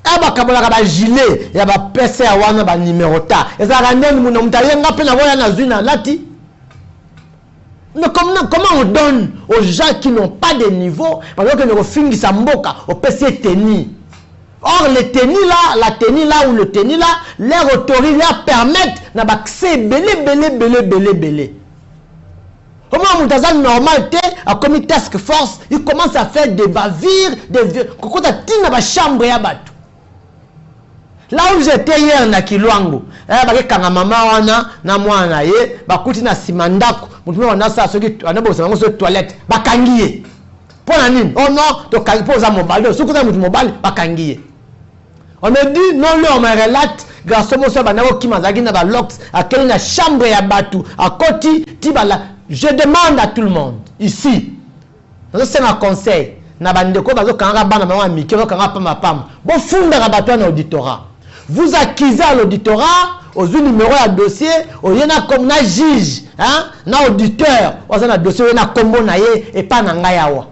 Speaker 1: Aba kabola ba gilet ya ba PC ya wana ba numéro ta. Et ça rien ndenge mutaye ngape na voya na zuna lati. Mais comment on donne aux gens qui n'ont pas de niveau, parce que nous finissons sa mboka au PC tenue. Or les tenues là, la tenue là ou le tenue là, les autorités leur permettent d'accès belé. Comment on normal a commis task force, il commence à faire des bavires, quand on a chambre ya batu. Là où j'étais hier na Kilwangu, kanga mama wana na mwana ye bakuti na simandako mutume wana sa soki anabosa bango so toilette bakangiye pona nini oh non to kangi poza mobile so kuza mutu mobile bakangiye on me dit non le on me relate grâce au so banako kimazaki na ba locks akeli na chambre ya batu akoti tibala. Je demande à tout le monde ici c'est un conseil na bandeko bazo kanga bana mama mikero kanga pama pam bo funda ka batu na auditorat. Vous accusez à l'auditorat, aux numéros à dossier, au yena comme na juge, hein, na auditeur, aux na dossier na combo na ye et pas na ngayawa.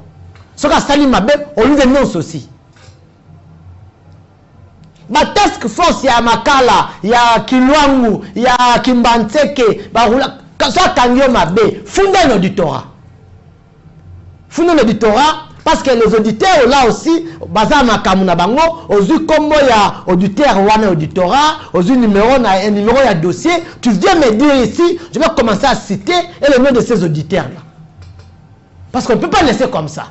Speaker 1: Ce que sali mabe, on lui dénonce aussi. Ba task force ya Makala, ya Kilwangu, ya Kimbantseke, ba rula, ça tangio mabe, funda l'auditorat. Funda l'auditorat. Parce que les auditeurs là aussi, baza makamuna bango, ozu kombo ya auditeur wana auditorat, ozu numéro na un numéro ya dossier, tu viens me dire ici, je vais commencer à citer et le nom de ces auditeurs là. Parce qu'on ne peut pas laisser comme ça.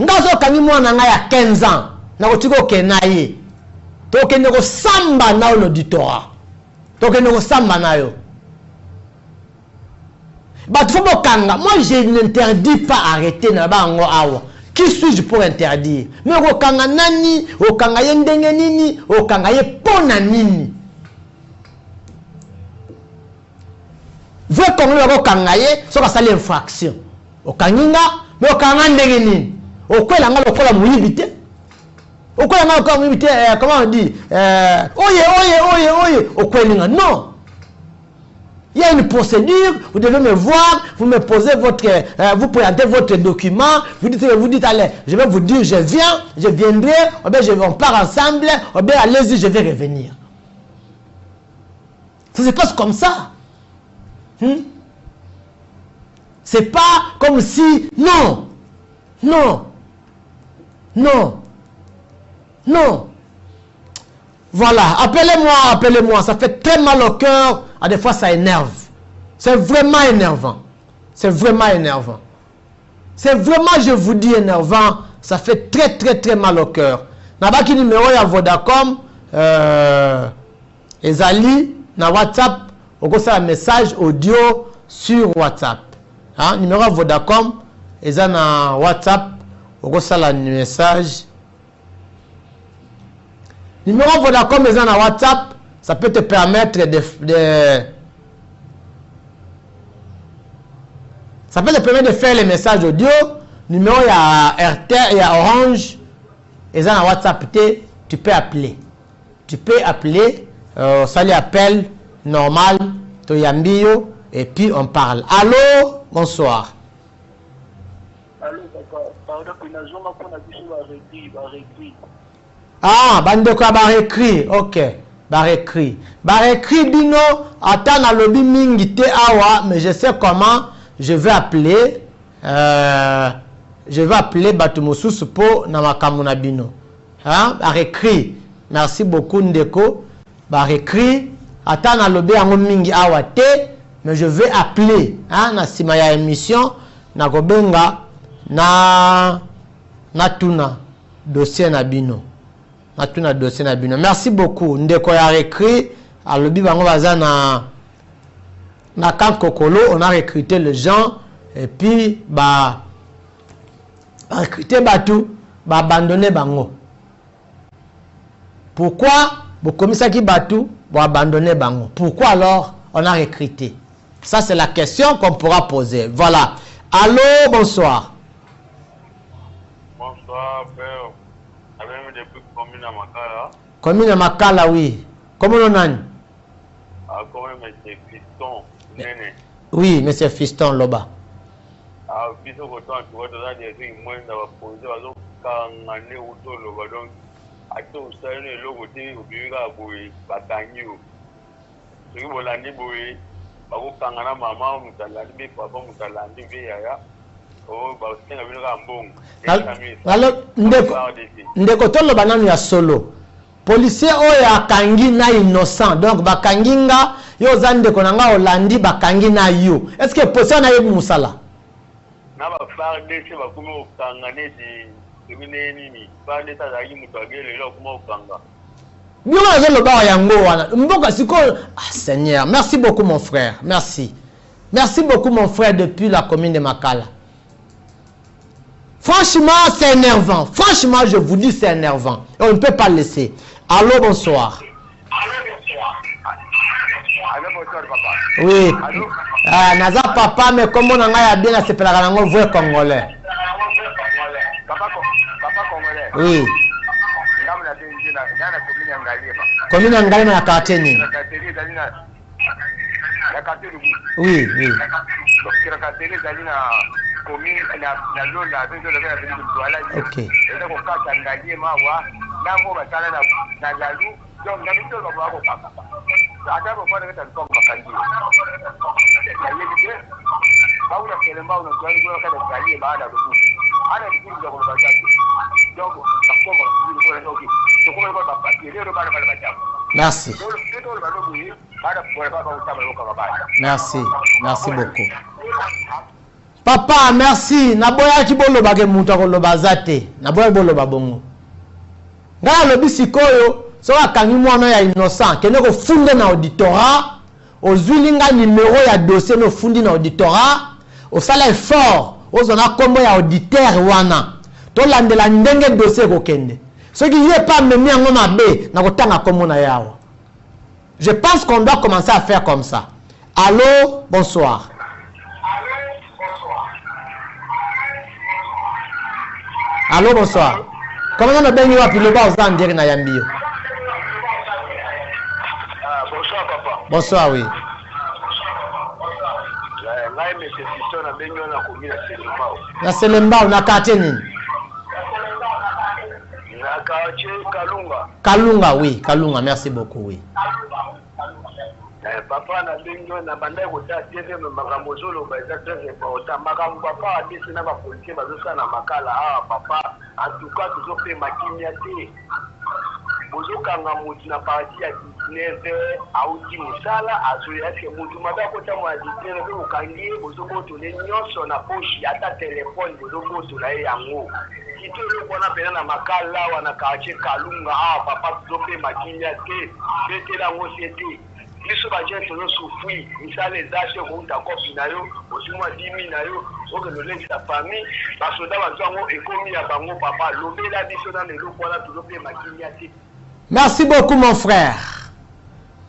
Speaker 1: Ngazo kani mwana nga ya 15 ans, na kotiko kenaye. To keneko samba na l'auditorat. To keneko samba na yo. Moi je n'interdis pas arrêter na bango awa. Qui suis-je pour interdire? Mais okanga nani, okanga yendenge nini, okanga ye pona nini. Veux qu'on lui okanga ye, so ka sali infraction. Okanginga, mais okanga ndenge nini. Okwela nga lokola muibite. Okwela nga lokola muibite, comment on dit? Oye, okwelinga non. Il y a une procédure, vous devez me voir, vous me posez votre, vous présentez votre document, vous dites allez, je vais vous dire, je viendrai, on part ensemble, allez-y, je vais revenir. Ça se passe comme ça. C'est pas comme si, non. Voilà, appelez-moi, ça fait très mal au cœur. À des fois, ça énerve. C'est vraiment énervant. C'est vraiment, je vous dis, énervant. Ça fait très mal au cœur. Nabaki numéro ya Vodacom, Ezali, na WhatsApp, on a un message audio sur WhatsApp. Hein? Numéro ya Vodacom, Ezali na WhatsApp, on a un message. Numéro Vodacom Ezali na WhatsApp. Ça peut te permettre ça peut te permettre de faire les messages audio. Numéro il y a RT, il y a Orange. Et ça dans WhatsApp, tu peux appeler. Ça lui appelle normal, Toyambio, et puis on parle. Allô, bonsoir.
Speaker 4: Allô, pardon,
Speaker 1: ah, bandeko barécrit, ok. Barécrit bino ata na lobi mingi te awa, mais je sais comment je vais appeler batu mosusu po na makambo na bino. Hein? Barécrit. Merci beaucoup Ndeko. recrit ata na lobé yango mingi awa te, mais je vais appeler na sima ya émission na kobenga na tuna dossier na bino. Na tuna dossier na bino. Merci beaucoup. Ndeko ya recrit à lobi bango baza na camp Kokolo, on a recruté les gens et puis recruter batou, abandonner bango. Pourquoi vous commissaire qui batou, vous abandonner bango? Pourquoi alors on a recruté? Ça c'est la question qu'on pourra poser. Voilà. Allô, bonsoir.
Speaker 5: Bonsoir, père. Avec depuis commune à Makala.
Speaker 1: Commune à Makala, oui. Comment on a?
Speaker 5: Comment monsieur Fiston, Nene.
Speaker 1: Oui, monsieur Fiston Loba.
Speaker 5: Biso kotan tu vois dans des trucs moins dans poser bazo kangane uto loba donc ato usane logo te ubira boy batanyo. Soki bolandi boy bako kangana mama mutalandi be papa mutalandi be yaya. Oh ba usenga bino ka mbongo.
Speaker 1: Alors ndeko tolo bananu ya solo. Policier oyo akangi na innocent, donc bakangi nga yo zande konanga olandi bakangi na yo. Est-ce que policier na yebu musala?
Speaker 5: Na ba FARDC ba kuma okangane di mine nini FARDC azali mutu agele lo kuma okanga.
Speaker 1: Bio na zo loba yango wana. Mboka siko Seigneur, merci beaucoup mon frère. Merci. Merci beaucoup mon frère depuis la commune de Makala. Franchement, c'est énervant. Franchement, je vous dis c'est énervant. On ne peut pas laisser. Allô, bonsoir.
Speaker 3: Allô, bonsoir, papa.
Speaker 1: Oui. Naza papa, mais comment on a bien à se faire la langue vrai congolais?
Speaker 3: Papa congolais.
Speaker 1: Oui. Commune Angalema na quartier ni. Oui, oui. Ok. Merci. Merci. Merci beaucoup. Papa, merci. Naboya ki boloba ke mutu akoloba zate. Naboya boloba bongo. Ngala lobi sikoyo, so akangi mwana ya innocent, kene ko funde na auditorat, ozulinga numéro ya dossier no fundi na auditorat, osala effort, ozona kombo ya auditeur wana. To landela ndenge dossier ko kende. Ce qui n'est pas même en mabe, na kotanga kombo na yawa. Je pense qu'on doit commencer à faire comme ça. Allô, bonsoir. Allô, bonsoir. Comment on a bien eu à le bas aux Andes na Yambio?
Speaker 3: Bonsoir, papa.
Speaker 1: Bonsoir, oui. Na Selembao, na quartier nini?
Speaker 3: Na quartier Kalunga.
Speaker 1: Kalunga, oui. Kalunga, merci beaucoup, oui.
Speaker 3: Papa na bingo na bandai kota TV makambo zolo ba za très important makambo papa adisi na ba police bazosa na makala papa en tout cas toujours fait makimia te bozokanga mutu na parti ya 19 auti musala azuri ake mutu mabaya kota mwa 19 ko kangi bozoko to le nyonso na poche ata telefone bozoko to la yango kito le bona pena na makala wana kache Kalunga papa toujours fait makimia te bete la ngosiete biso ba gente no souffrir misale zache ko ndakopi na yo osimwa 10 na yo okeloleki ta famille basoda bazango ekomi ya bango papa lobela biso na lelo kona tulope makinya te.
Speaker 1: Merci beaucoup mon frère.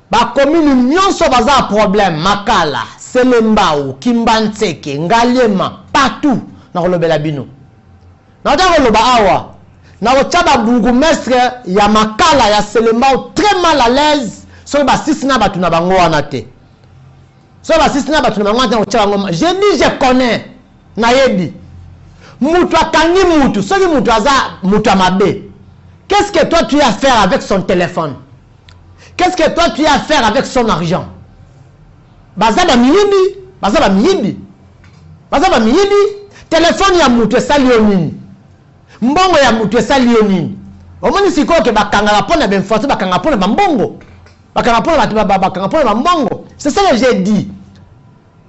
Speaker 1: Ba commune nyonso baza problème Makala, Selembao, Kimbantseke, Ngalema, partout na kolobela bino. Na ta koloba awa. Na kochaba bourgmestre ya Makala ya Selembao très mal à l'aise. So ba sisina batu na bango wana te. So ba sisina batu na bango wana te ngoma. Je dis je connais na yebi. Mutu akangi mutu, so ki mutu aza mutu amabe. Qu'est-ce que toi tu as à faire avec son téléphone? Qu'est-ce que toi tu as à faire avec son argent? Baza ba miyibi, baza ba miyibi. Baza ba miyibi, téléphone ya mutu esali yo nini? Mbongo ya mutu esali yo nini? Omoni siko ke bakanga pona ben force bakanga pona mbongo. C'est ça que j'ai dit.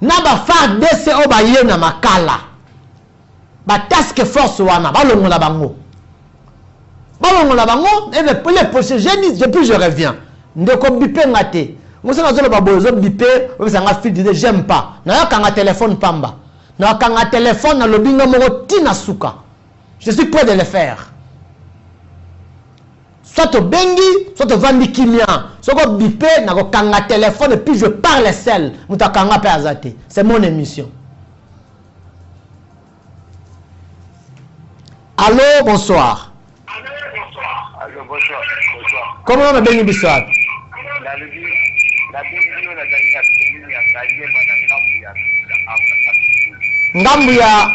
Speaker 1: Naba fa DCO ba yena makala. Ba task force wana ba longo la bango. Ba longo la bango et les procès j'ai dit depuis je reviens. Ndeko bipé ngate. Moi ça na ba bozo bipé, ça nga fil de j'aime pas. Na kanga téléphone pamba. Na kanga téléphone na lobinga moko tina suka. Je suis prêt de le faire. Soit au bengi, soit au vandi kimia. Soit au bipé, na ko kanga téléphone et puis je parle seul. Muta kanga pe azate. C'est mon émission. Allô, bonsoir.
Speaker 3: Allô, bonsoir. Bonsoir.
Speaker 1: Comment on a bengi biswat? Ngambu ya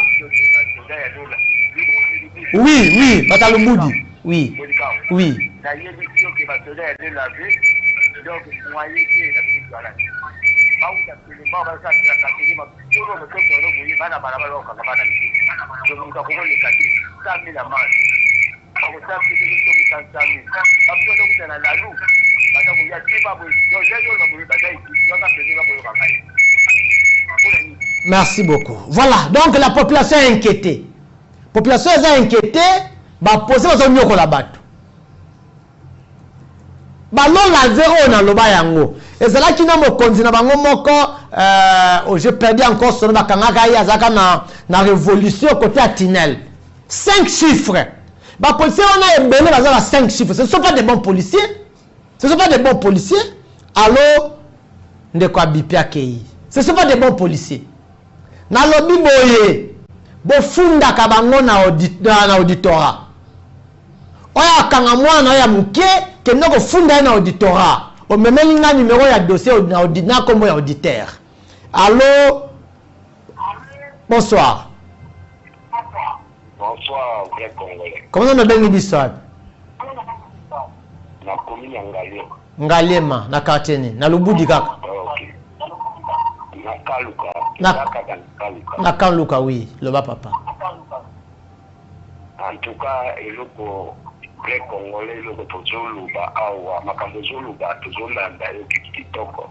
Speaker 1: oui, Batalumudi. Oui. Oui. Merci beaucoup. Voilà, donc la population est inquiétée. La population est inquiétée, bah poser aux nyoko la batte. Bah non la zéro na loba yango. Et c'est là qui n'a mo konzi na bango moko j'ai perdu encore son bakanga ya zaka na révolution côté à Tinel. 5 chiffres. Bah policiers on a embelé bazala 5 chiffres. Ce ne sont pas des bons policiers. Ce ne sont pas des bons policiers. Allô ndeko abipi akei. Ce ne sont pas des bons policiers. Na lobi boye bo funda ka bango na auditorat. Oya kanga mwana ya muke kendo ko funda na auditorat. O memeli nga numéro ya dossier na auditorat comme ya auditeur. Allô? Bonsoir.
Speaker 3: Bonsoir, vrai Congolais.
Speaker 1: Comment on a bengi biswat?
Speaker 3: Na commune Ngalema.
Speaker 1: Ngalema na quartier ni na Lubudi kaka.
Speaker 3: OK. Na Kaluka.
Speaker 1: Na Kaluka oui, le bas papa.
Speaker 3: En tout cas, eloko vrai Congolais eloko tozoluba awa makambo zoluba tozolanda yo kitoko.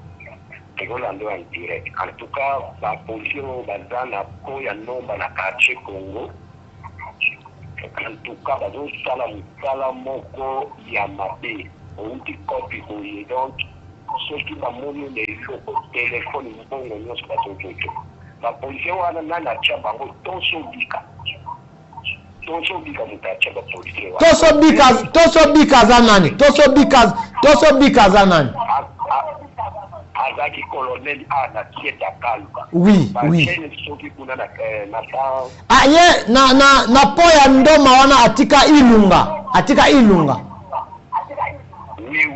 Speaker 3: Tozolanda en direct. En tout cas, ba policier bazana ko ya nomba na quartier Congo. En tout cas, bazosala mosala moko ya mabe. Outi kopi koye donc soki bamoni na eloko telefone mbongo nyonso bazojojo bapolisier wana nani atya bango tosobika moto atya bapolisier wana
Speaker 1: tosobika za nani tosobika za nani
Speaker 3: azaki colonel ana kieta kaluka
Speaker 1: oui
Speaker 3: soki kuna na
Speaker 1: aye na po ya ndoma wana atika ilunga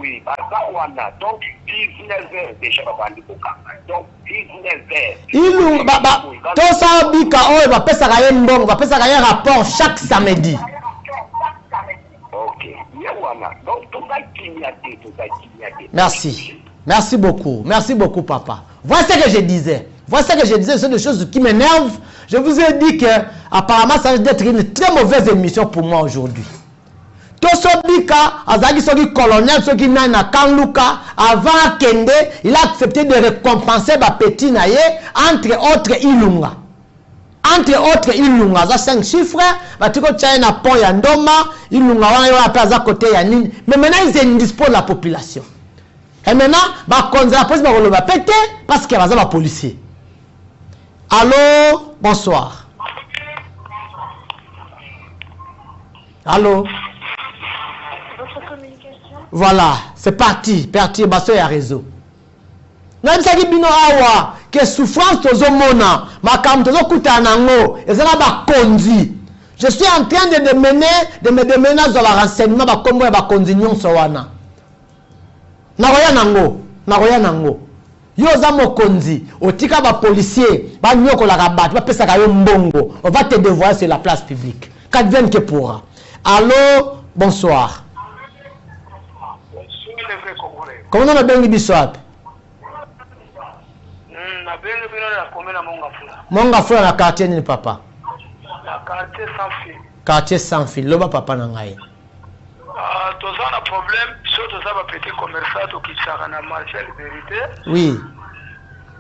Speaker 3: Oui, Bazawana, donc 19h déjà babandi kokanga. Donc 19h.
Speaker 1: Ilu tosa bika oyo bapesaka ye mbongo, bapesaka ye rapport chaque samedi.
Speaker 3: OK. Yewana. Donc tout ça kinyate.
Speaker 1: Merci beaucoup papa. Voici ce que je disais. Ce sont des choses qui m'énervent. Je vous ai dit que apparemment ça risque d'être une très mauvaise émission pour moi aujourd'hui. Tosobika, azaki soki colonel, soki na Kanluka, avant Kende, il a accepté de récompenser ba petit naye, entre autres Ilunga, ça 5 chiffres, batiko tchaye na pont ya Ndoma, Ilunga wana yo appelle à côté ya nini. Mais maintenant ils indisposent la population. Et maintenant, ba konza la police ba koloba pété parce qu'il y a ba policier. Allô, bonsoir. Allô. Voilà, c'est parti, baso ya réseau. Même ça qui bino awa, que souffrance tozo mona, makam tozo kuta nango, ezala ba konzi. Je suis en train de me démener dans la renseignement ba kombo ya ba konzi nyonso wana. Naroya nango. Yo za mokonzi, otika ba policier, ba nyoko la rabat, ba pesa ka yo mbongo, on va te dévoiler sur la place publique. Qu'advienne que pourra. Allô, bonsoir. Comment on a bien dit ça? Monga Fula na quartier ni papa.
Speaker 4: La quartier sans fil.
Speaker 1: Quartier sans fil. Loba papa na ngai.
Speaker 4: Tous un problème, surtout ça va petit commerçant qui s'arrête à marché vérité.
Speaker 1: Oui.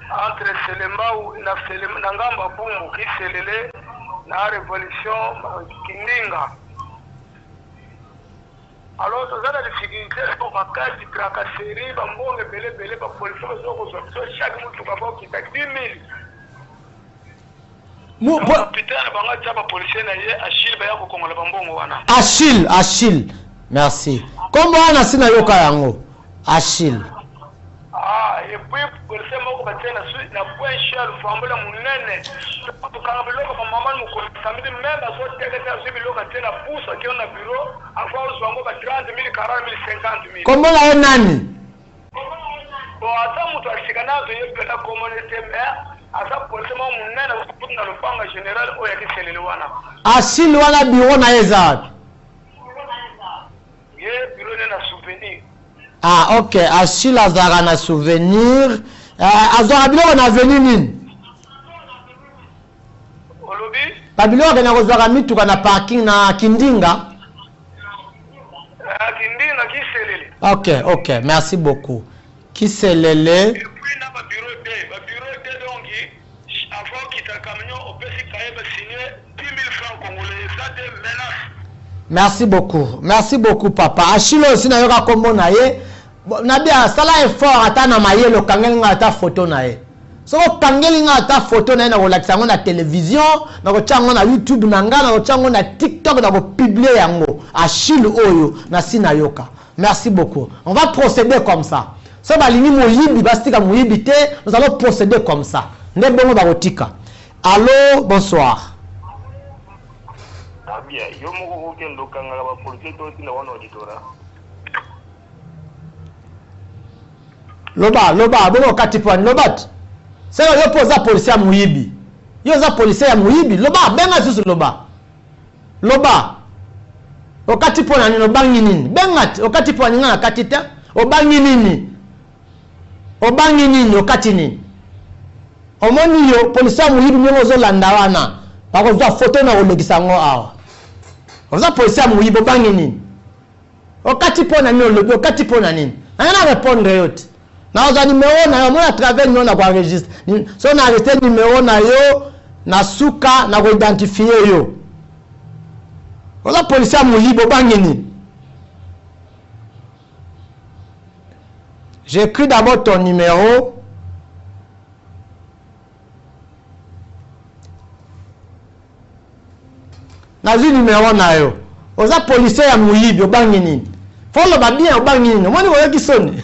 Speaker 4: Entre Selema ou Nangamba Bumbu qui s'élève la révolution Kindinga. Alors, tous a la difficulté pour ma carte de tracasserie, bambon et belé, pour police, chaque mois, tu vas voir qu'il y a 10 000.
Speaker 1: Achille, merci. Comment on a signé le Kayango? Achille.
Speaker 4: Ah, et puis, pour le moment, on va dire la point cher, il faut amener la mounene. Quand on a maman, nous connaissons même la sorte de la pousse qui est dans le bureau, avant, on va 30 000, 40 000, 50 000.
Speaker 1: Comment on a un ami?
Speaker 4: Bon, attends, on va se gagner de la communauté, mais.
Speaker 1: Achille wana bureau na ezad. Ah ok, Achille azara na souvenir. Azara biloko na veni nini? Babiloko na kozwaka mituka na parking na Kindinga.
Speaker 4: Kindinga kiselele.
Speaker 1: Ok, merci beaucoup. Kiselele. Merci beaucoup papa. Achille aussi na yoka kombo na ye. Na bia sala effort ata na mayelo kangelinga ata photo na ye. So kangelinga ata photo na ye na kolakisa ngo na télévision, na ko chango na YouTube na nga, na ko chango na TikTok na ko publier yango. Achille oyo na sina yoka. Merci beaucoup. On va procéder comme ça. So balingi moyibi bastika moyibi te, nous allons procéder comme ça. Nde bongo ba kotika. Allô, bonsoir. Loba, bongo katipwani, lobat. Sero yo poza polisi ya muibi. Yo za polisi ya muibi, loba, benga susu loba. Loba. Okatipwani nini, obangi nini? Bengat, okatipwani nga katita, obangi nini? Obangi nini, okati nini? Omoni yo, polisi ya muibi nyongo zo landawana. Bako zwa foto na olekisa ngo awa. Oza polisi ya muibi, obangi nini? Okatipwani nini, olobi, okatipwani nini? Nana répondre yote. Na oza numéro na yo, mona travers nyo na kwa registre. So na arrêté numéro na yo, na suka, na ko identifier yo. Oza polisi ya muibi, obangi nini? J'écris d'abord ton numéro. Nazi numéro na yo. Oza policier ya muyibi obangi nini? Folo ba bien obangi nini? Moni oyoki soni.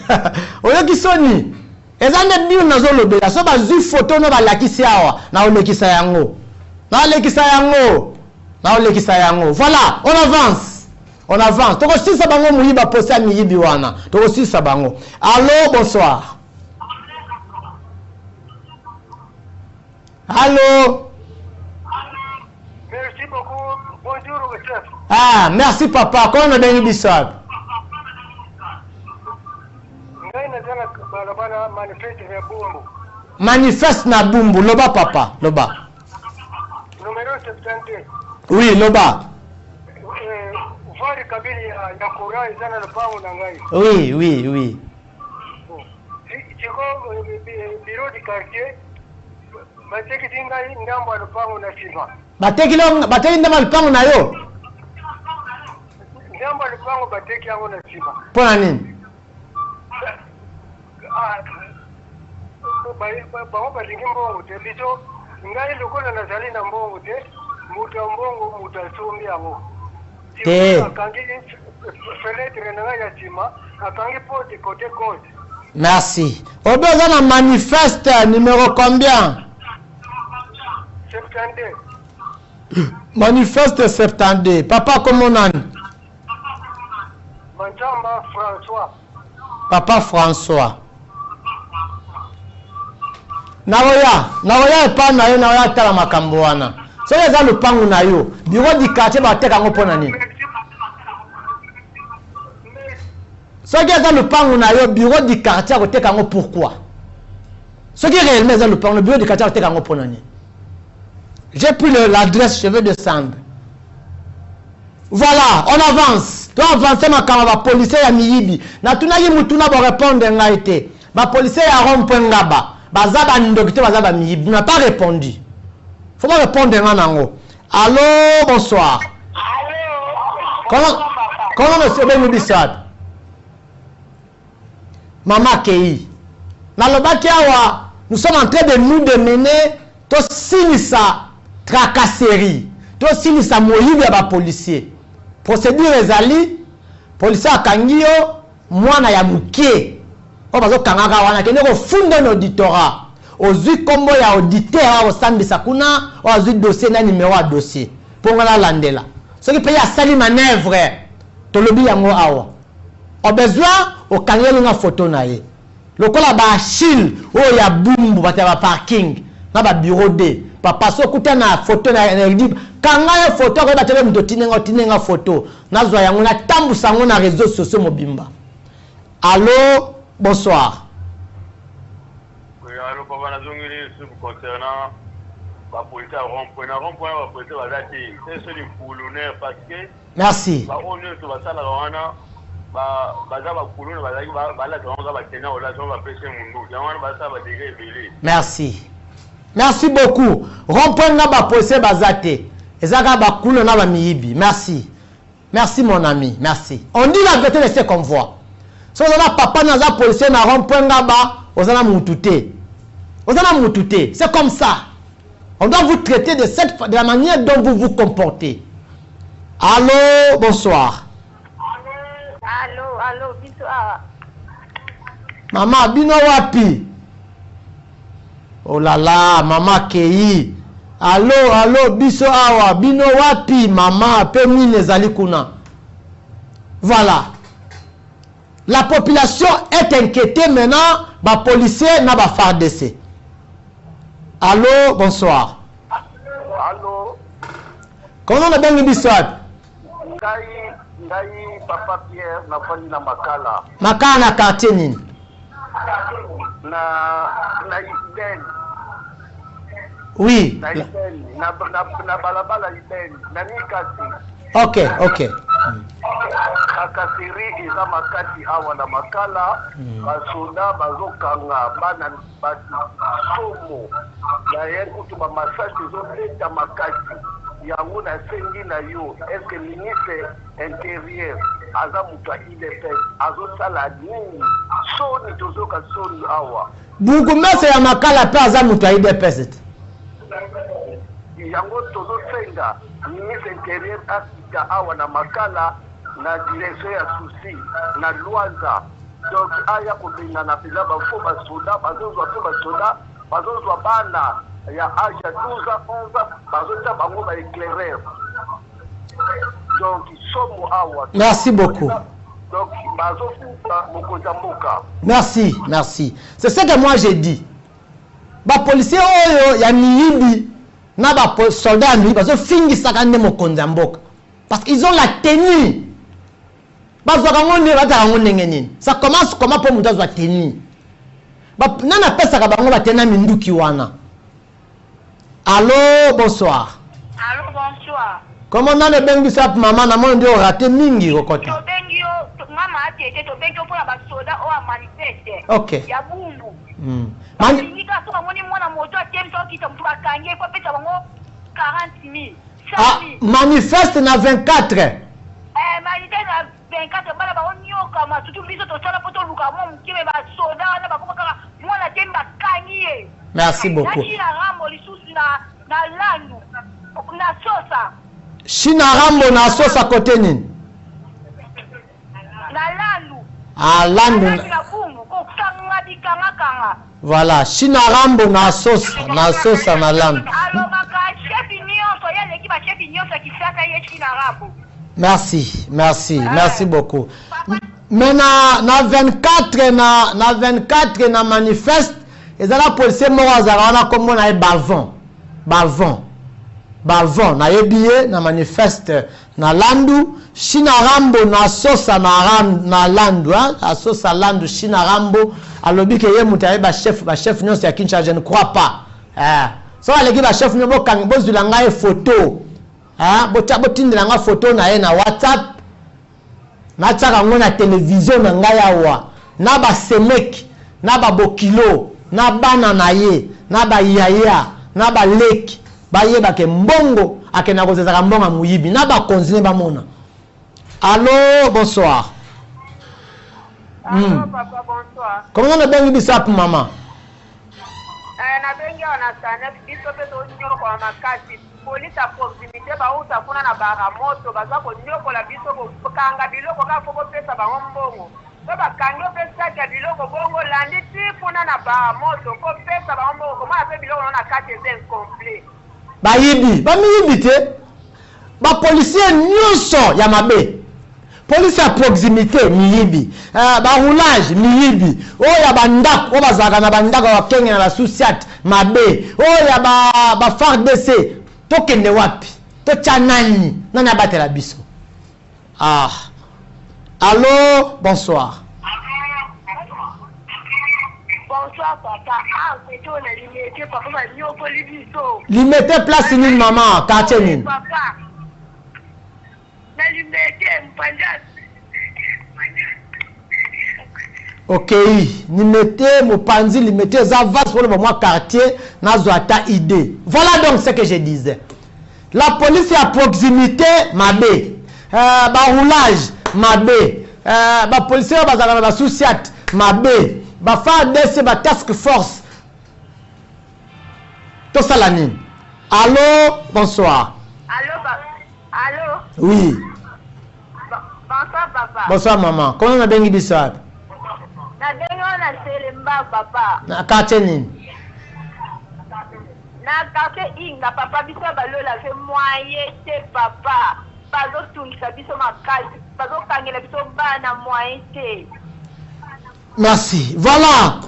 Speaker 1: Oyoki soni. Ezande bien nazo lobela. So ba zu photo no ba lakisi awa na olekisa yango. Na olekisa yango. Voilà, on avance. Toko sisa bango muyiba posa muyibi wana. Toko sisa bango. Allô, bonsoir. Allô.
Speaker 4: Merci beaucoup. Bonjour, chef.
Speaker 1: Ah, merci papa. Comment on a bien bisab? Manifeste na bumbu. Loba papa. Loba.
Speaker 4: Numéro 72.
Speaker 1: Oui, loba.
Speaker 4: Voir kabili ya kura izana lupango na ngai.
Speaker 1: Oui.
Speaker 4: Chiko bureau du quartier. Bateki dinga ngambo lupango na sifa.
Speaker 1: Bateki ndama lupango na yo.
Speaker 4: Ngambo lupango bateki yango na sifa.
Speaker 1: Pona nini?
Speaker 4: Bango balingi mbongo te biso ngai lokola nazali na mbongo te mutu ya mbongo mutu asombi yango. Akangi fenêtre na ngai ya nsima akangi porte côté gauche.
Speaker 1: Merci. Obeza na manifeste numéro combien?
Speaker 4: 72.
Speaker 1: Manifeste 72. Papa comment on a?
Speaker 4: Manchamba François.
Speaker 1: Papa François. Naoya epa na yo naoya tala makambo wana. So eza lupangu na yo. Bureau du quartier bateka ngo pona nini? So eza lupangu na yo bureau du quartier bateka ngo pourquoi? So réellement eza lupangu le bureau du quartier bateka ngo pona nini? J'ai pris l'adresse, je vais descendre. Voilà, on avance. Tu avancer ma camarade, policier ya miyibi. Na tunaki mutuna ba répondre ngaité. Ba policier ya rond-point ngaba. Bazaba ndokite bazaba miyibi. Na pas répondu. Faut pas répondre nango. Allô, bonsoir.
Speaker 3: Allô.
Speaker 1: Comment monsieur Benubisad? Maman Kei. Na lobaki awa, nous sommes en train de nous démener to sinisa tracasserie. To sinisa moyibi ya ba policier. Procédure ezali, policier akangio mwana ya mukie. O bazo kangaka wana kende ko funda no auditorat. Ozui kombo ya auditeur wa sambisa kuna, o azui dossier na numéro ya dossier. Ponga na landela. Soki pe ya sali manœuvre. To lobi yango awa. O besoin o kangeli nga photo na ye. Lokola ba Achille o ya bumbu bata ba parking na ba bureau D. Papa so kuta na photo na dit kanga ya photo ko batele mdo tinenga photo nazwa yango na tambusa ngo na réseaux sociaux mobimba. Allô, bonsoir.
Speaker 5: Oui, allô papa nazongeli sur concernant la police à rond-point la police va dati c'est celui coulonnaire parce que
Speaker 1: merci.
Speaker 5: Ba honneur to basala wana ba baza ba coulonnaire ba la tonga ba tena ola so ba pese mundu yango ba sa ba dégâts belé.
Speaker 1: Merci. Merci beaucoup. Rond-point na ba police bazate. Ezaka ba kulo na ba miyibi. Merci. Merci mon ami, merci. On dit la vérité de ce qu'on voit. Si on a papa na za policier na rond-point ngaba, ozana mutute. Ozana mutute, c'est comme ça. On doit vous traiter de la manière dont vous vous comportez. Allô, bonsoir.
Speaker 3: Allô, biso awa.
Speaker 1: Maman, bino wapi? Oh là là, maman Kei. Allô, biso awa, bino wapi, maman, pemi nezali kuna. Voilà. La population est inquiétée maintenant, ba policier na ba FARDC. Allô, bonsoir.
Speaker 4: Allô.
Speaker 1: Comment on a bien bisouat?
Speaker 4: Ngai papa Pierre na fani na makala.
Speaker 1: Makala na quartier nini?
Speaker 4: Na Iden.
Speaker 1: Oui.
Speaker 4: Na Iden, na balabala Iden, na Nikasi.
Speaker 1: Ok.
Speaker 4: Kakasiri eza makati awa na makala, basoda bazokanga bana batu somo. Ya yenkutu ba massage ezobeta makati. Yango na sengi na yo, est-ce que ministre intérieur aza mutu IDPS azosala nini? Soni tozoka soni awa.
Speaker 1: Burgomestre ya makala pe aza mutu ya IDPS.
Speaker 4: Yango tozosenga ministre intérieur asika awa na makala na direction ya souci na Luanza. Donc aya kobenga na pila bafo basoda bazozwa pe basoda bazozwa bana ya âge ya 12 ans 11 ans bazota bango ba éclairer. Donc somo awa.
Speaker 1: Merci beaucoup.
Speaker 4: Donc bazofuta mokozamboka.
Speaker 1: Merci. C'est ce que moi j'ai dit. Ba policier oyo ya miyibi na ba soldat miyibi bazo fingisaka nde mokonzamboka. Parce qu'ils ont la tenue. Ça commence comment pour nous avoir tenue. Nana pesaka bango batena minduki wana. Allô, bonsoir.
Speaker 3: Allô, bonsoir.
Speaker 1: Comment on a le bengisa maman na monde o raté mingi okota.
Speaker 3: To bengio mama atete to bengio pour ba soda o manifeste.
Speaker 1: OK.
Speaker 3: Ya bumbu. Nika so ngoni mwana moto atemso kita mtu akange kwa pesa bango 40,000.
Speaker 1: Ah, manifeste na 24.
Speaker 3: Manifeste na 24 bala ba onyoka matutu biso to sala poto luka mo mkime ba soda na ba kaka mwana temba kangie.
Speaker 1: Merci beaucoup.
Speaker 3: Na rambo lisusu na landu na sosa.
Speaker 1: Shina rambo na sosa kote nini?
Speaker 3: Na landu.
Speaker 1: Ah, landu.
Speaker 3: Na bumbu ko kanga dikanga.
Speaker 1: Voilà, shina rambo na sosa na landu.
Speaker 3: Alors maka chef nyonso ya l'équipe chef nyonso kisaka ye shina rambo.
Speaker 1: Merci beaucoup. Mais na 24 na manifeste ezala policier moko azala wana kombo na ye balvon na yebiye na manifeste na landu shina rambo na sosa na landu a sosa landu shina rambo alobi ke ye mutu aye ba chef nyonso ya Kinshasa, je ne crois pas. So aleki ba chef nyonso bozwila ngai photo Ah, botindela nga photo na ye na WhatsApp. Na tsaka ngo na télévision na ngai awa. Na ba semeki, na ba bokilo, na bana na ye, na ba yaya, na ba leki. Ba ye ba ke mbongo akena kozezaka mbonga muyibi. Na ba konzine ba mona. Allô, bonsoir.
Speaker 6: Allô, papa, bonsoir.
Speaker 1: Comment on a bien bisap, maman?
Speaker 6: Na bengi ona sana biso pe to nyoro kwa makati. Police a proximité ba utafuna na baramoto baza ko nyokola biso ko kanga biloko ka foko pesa ba mbongo. So ba kango pesa ka biloko bongo landi tipuna na baramoto ko pesa ba mbongo ko ma pe biloko na kati c'est complet.
Speaker 1: Ba yibi, ba mi yibi te. Ba policier nyonso ya mabe. Police à proximité miyibi. Ba roulage miyibi. Oya bandako, oba zaka na bandako wa Kenya na Susiat mabe. Oya ba FARDC. Tokende wapi? To chanani. Nani abatela biso? Ah. Allô, bonsoir.
Speaker 6: Bonsoir papa. Ah, c'est toi la limite papa ba nyokoli biso.
Speaker 1: Limite place ni maman, quartier ni.
Speaker 6: Papa. Na limite mpanja.
Speaker 1: Ok, limite mopanzi limite za vase pour le moment quartier na zoata idée. Voilà donc ce que je disais. La police est à proximité mabe. Ba roulage mabe. Ba policier bazaka ba Susiat mabe. Ba FARDC ba task force. Tout ça la nini. Allô, bonsoir.
Speaker 6: Allô papa. Allô.
Speaker 1: Oui.
Speaker 6: Bonsoir papa.
Speaker 1: Bonsoir maman. Comment on a bien bisap?
Speaker 6: Na bengo na selemba papa.
Speaker 1: Na quartier nini?
Speaker 6: Na quartier inga papa biso balola fe moyen te papa. Bazo tungisa biso makasi. Bazo kangela biso bana moyen te.
Speaker 1: Merci. Voilà.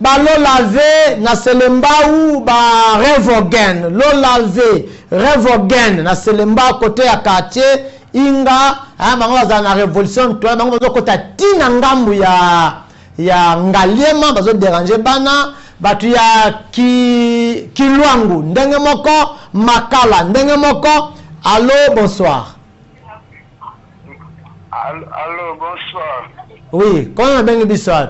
Speaker 1: Ba lo lavé na selemba ou ba revogen. Lo lavé revogen na selemba côté ya quartier inga. Bango za na révolution toi bango bazo kota tina ngambu ya ngaliema bazo déranger bana batu ya kilwangu ndenge moko makala ndenge moko. Allô, bonsoir.
Speaker 4: Allô, bonsoir.
Speaker 1: Oui, comment on bengi biswat?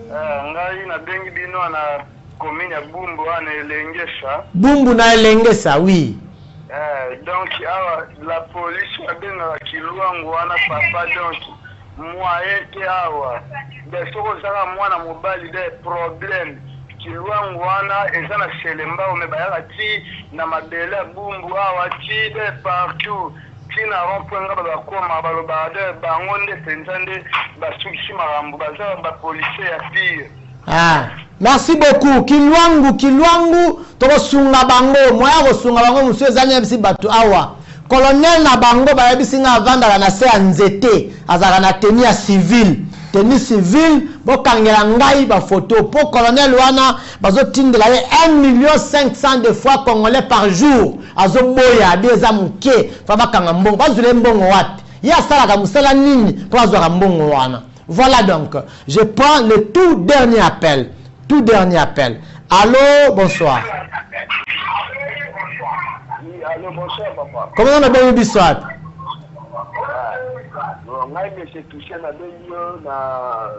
Speaker 4: Ngai na bengi bino na commune ya Bumbu na Elengesa.
Speaker 1: Bumbu na Elengesa, oui.
Speaker 4: Donc la police a bien kilwangu wana papa donc moyen te awa. Besoko zaka mwana mobali de problème. Kilwangu wana eza na selemba o mebayaka ti na mabele ya Bumbu awa ti de partout. Tina rompwenga bakoma baloba de bango nde penza nde basukisi makambo baza ba policier ya pire.
Speaker 1: Ah, merci beaucoup. Kilwangu toko sunga bango, moya ko sunga bango musu ezanya bisi batu awa. Colonel na bango ba yebisi nga vanda na se nzete, azaka na tenue ya civil. Tenue civil bokangela ngai ba photo pour colonel wana bazotindela ye 1,5 million de fois congolais par jour. Azoboya bieza muke, fa bakanga mbongo, bazule mbongo wapi? Ya sala musala nini pour azwa mbongo wana. Voilà donc, je prends le tout dernier appel. Tout dernier appel. Allô, bonsoir.
Speaker 4: Oui, allô, bonsoir papa.
Speaker 1: Comment on a bien eu bisouat?
Speaker 4: Ngai me touché na benyo na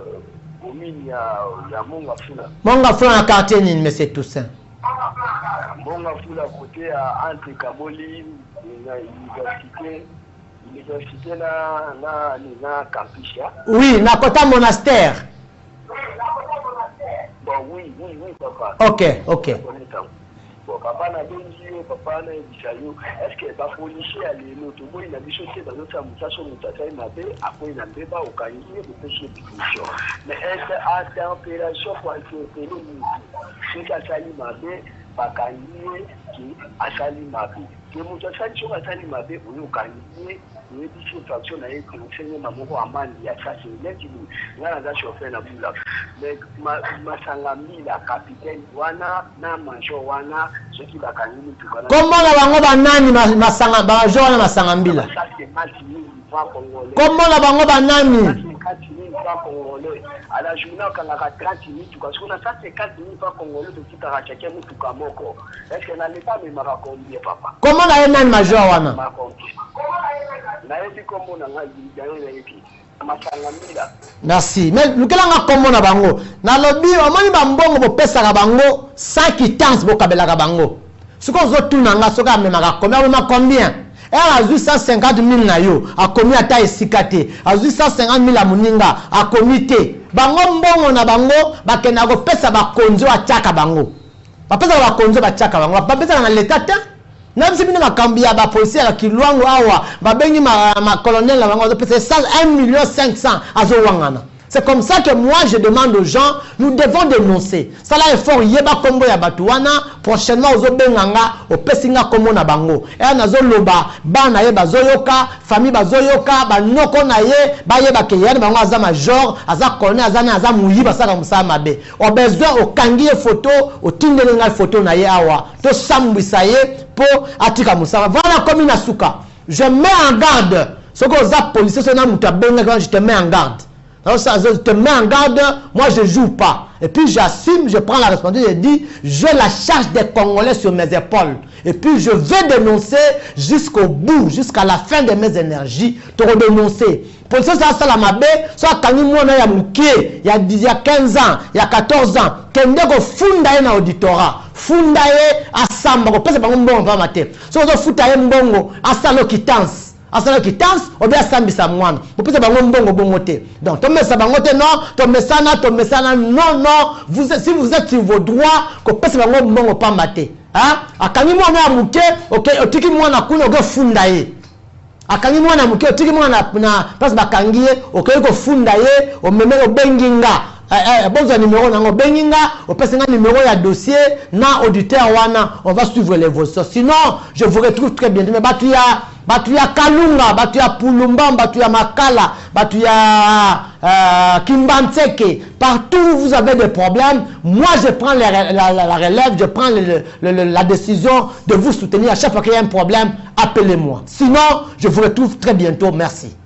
Speaker 4: commune ya Monga Fula.
Speaker 1: Monga Fula na quartier nini monsieur Toussaint?
Speaker 4: Monga Fula côté à Ante Kaboli na université na campus.
Speaker 1: Oui, na kota monastère.
Speaker 4: Bon oui papa.
Speaker 1: OK.
Speaker 4: Bon papa na benyo papa na bisayo. Est-ce que ba policier à l'élo to moi na biso te dans notre mutation mutatai na be après na beba au kanyi de péché définition. Mais est-ce à température pour que le c'est qu'à sali mabe ba kanyi qui a sali mabe. Que mutation a sali mabe au kanyi nous édifions faction na yetu enseigne mamoko amani ya sasa neti ngana za chauffeur na bula mais masangami la capitaine wana na major wana ceux qui bakangini tukana
Speaker 1: comment la bango banani masanga major wana masangambila
Speaker 4: ça c'est Martinique congolais
Speaker 1: comment la bango banani
Speaker 4: congolais à la journée quand la 30 minutes parce qu'on a ça c'est 4 minutes pas congolais de tout à chacun mutu kamoko est-ce que na l'état me mara combien papa
Speaker 1: comment la nani major wana merci mais lukelanga kombo na bango na lobi omoni bambongo bopesaka bango sans quittance bokabelaka bango siko ozotuna nga soki amemaka combien azwi 150 000 na yo akomi ata esika te azwi 150 000 ya moninga akomi te bango mbongo na bango bakenda kopesa bakonzi atiaka bango bapesaka bakonzi batiaka bango bapesaka na leta te na bisi bino makambi ya bapolisier ya kilwango awa babengi ma colonel la bango azopesa 1,5 million azowangana. C'est comme ça que moi je demande aux gens, nous devons dénoncer. Ça là effort yeba kombo ya batuwana prochainement ozobenganga opesinga kombo na bango. Et nazo loba bana ye bazoyoka, famille bazoyoka, banoko na ye bayeba ke yane bango aza major, aza colonel, aza muyi basaka musala mabe. O besoin okangi photo, otindelenga photo na ye awa. To sambwisa ye po atika musala. Voilà comme une asuka. Je mets en garde. Ce que oza policier sona mutabenga quand je te mets en garde. Alors ça, je te mets en garde, moi je ne joue pas. Et puis j'assume, je prends la responsabilité, je dis, j'ai la charge des Congolais sur mes épaules. Et puis je vais dénoncer jusqu'au bout, jusqu'à la fin de mes énergies, te redénoncer. Pour ça, ça la mabe, ça quand moi na ya muké, il y a 15 ans, il y a 14 ans, kende ko funda ye na auditorat, funda ye asamba ko pesa bango mbongo pa maté. So zo futa ye mbongo, asalo quittance. Asala quittance, ou bien sambisa mwana. Vous pouvez bango mbongo bongote. Donc, tombe sa bangote non, tombe sana, non, si vous êtes sur vos droits, que pese bango mbongo pas maté. Hein? Akani mwana amuke, ok, otiki mwana kuna, ok, funda ye. Akani mwana amuke, otiki mwana na, place bakangiye, ok, ko funda ye, o meme o benginga. Bon numéro nango benginga, on passe un numéro ya dossier, na auditeur wana, on va suivre les voices. Sinon, je vous retrouve très bien. Mais Batuya Kalunga, Batuya Pulumba, Batuya Makala, Batuya Kimbanseke, partout où vous avez des problèmes, moi je prends la relève, je prends la décision de vous soutenir. À chaque fois qu'il y a un problème, appelez-moi. Sinon, je vous retrouve très bientôt. Merci.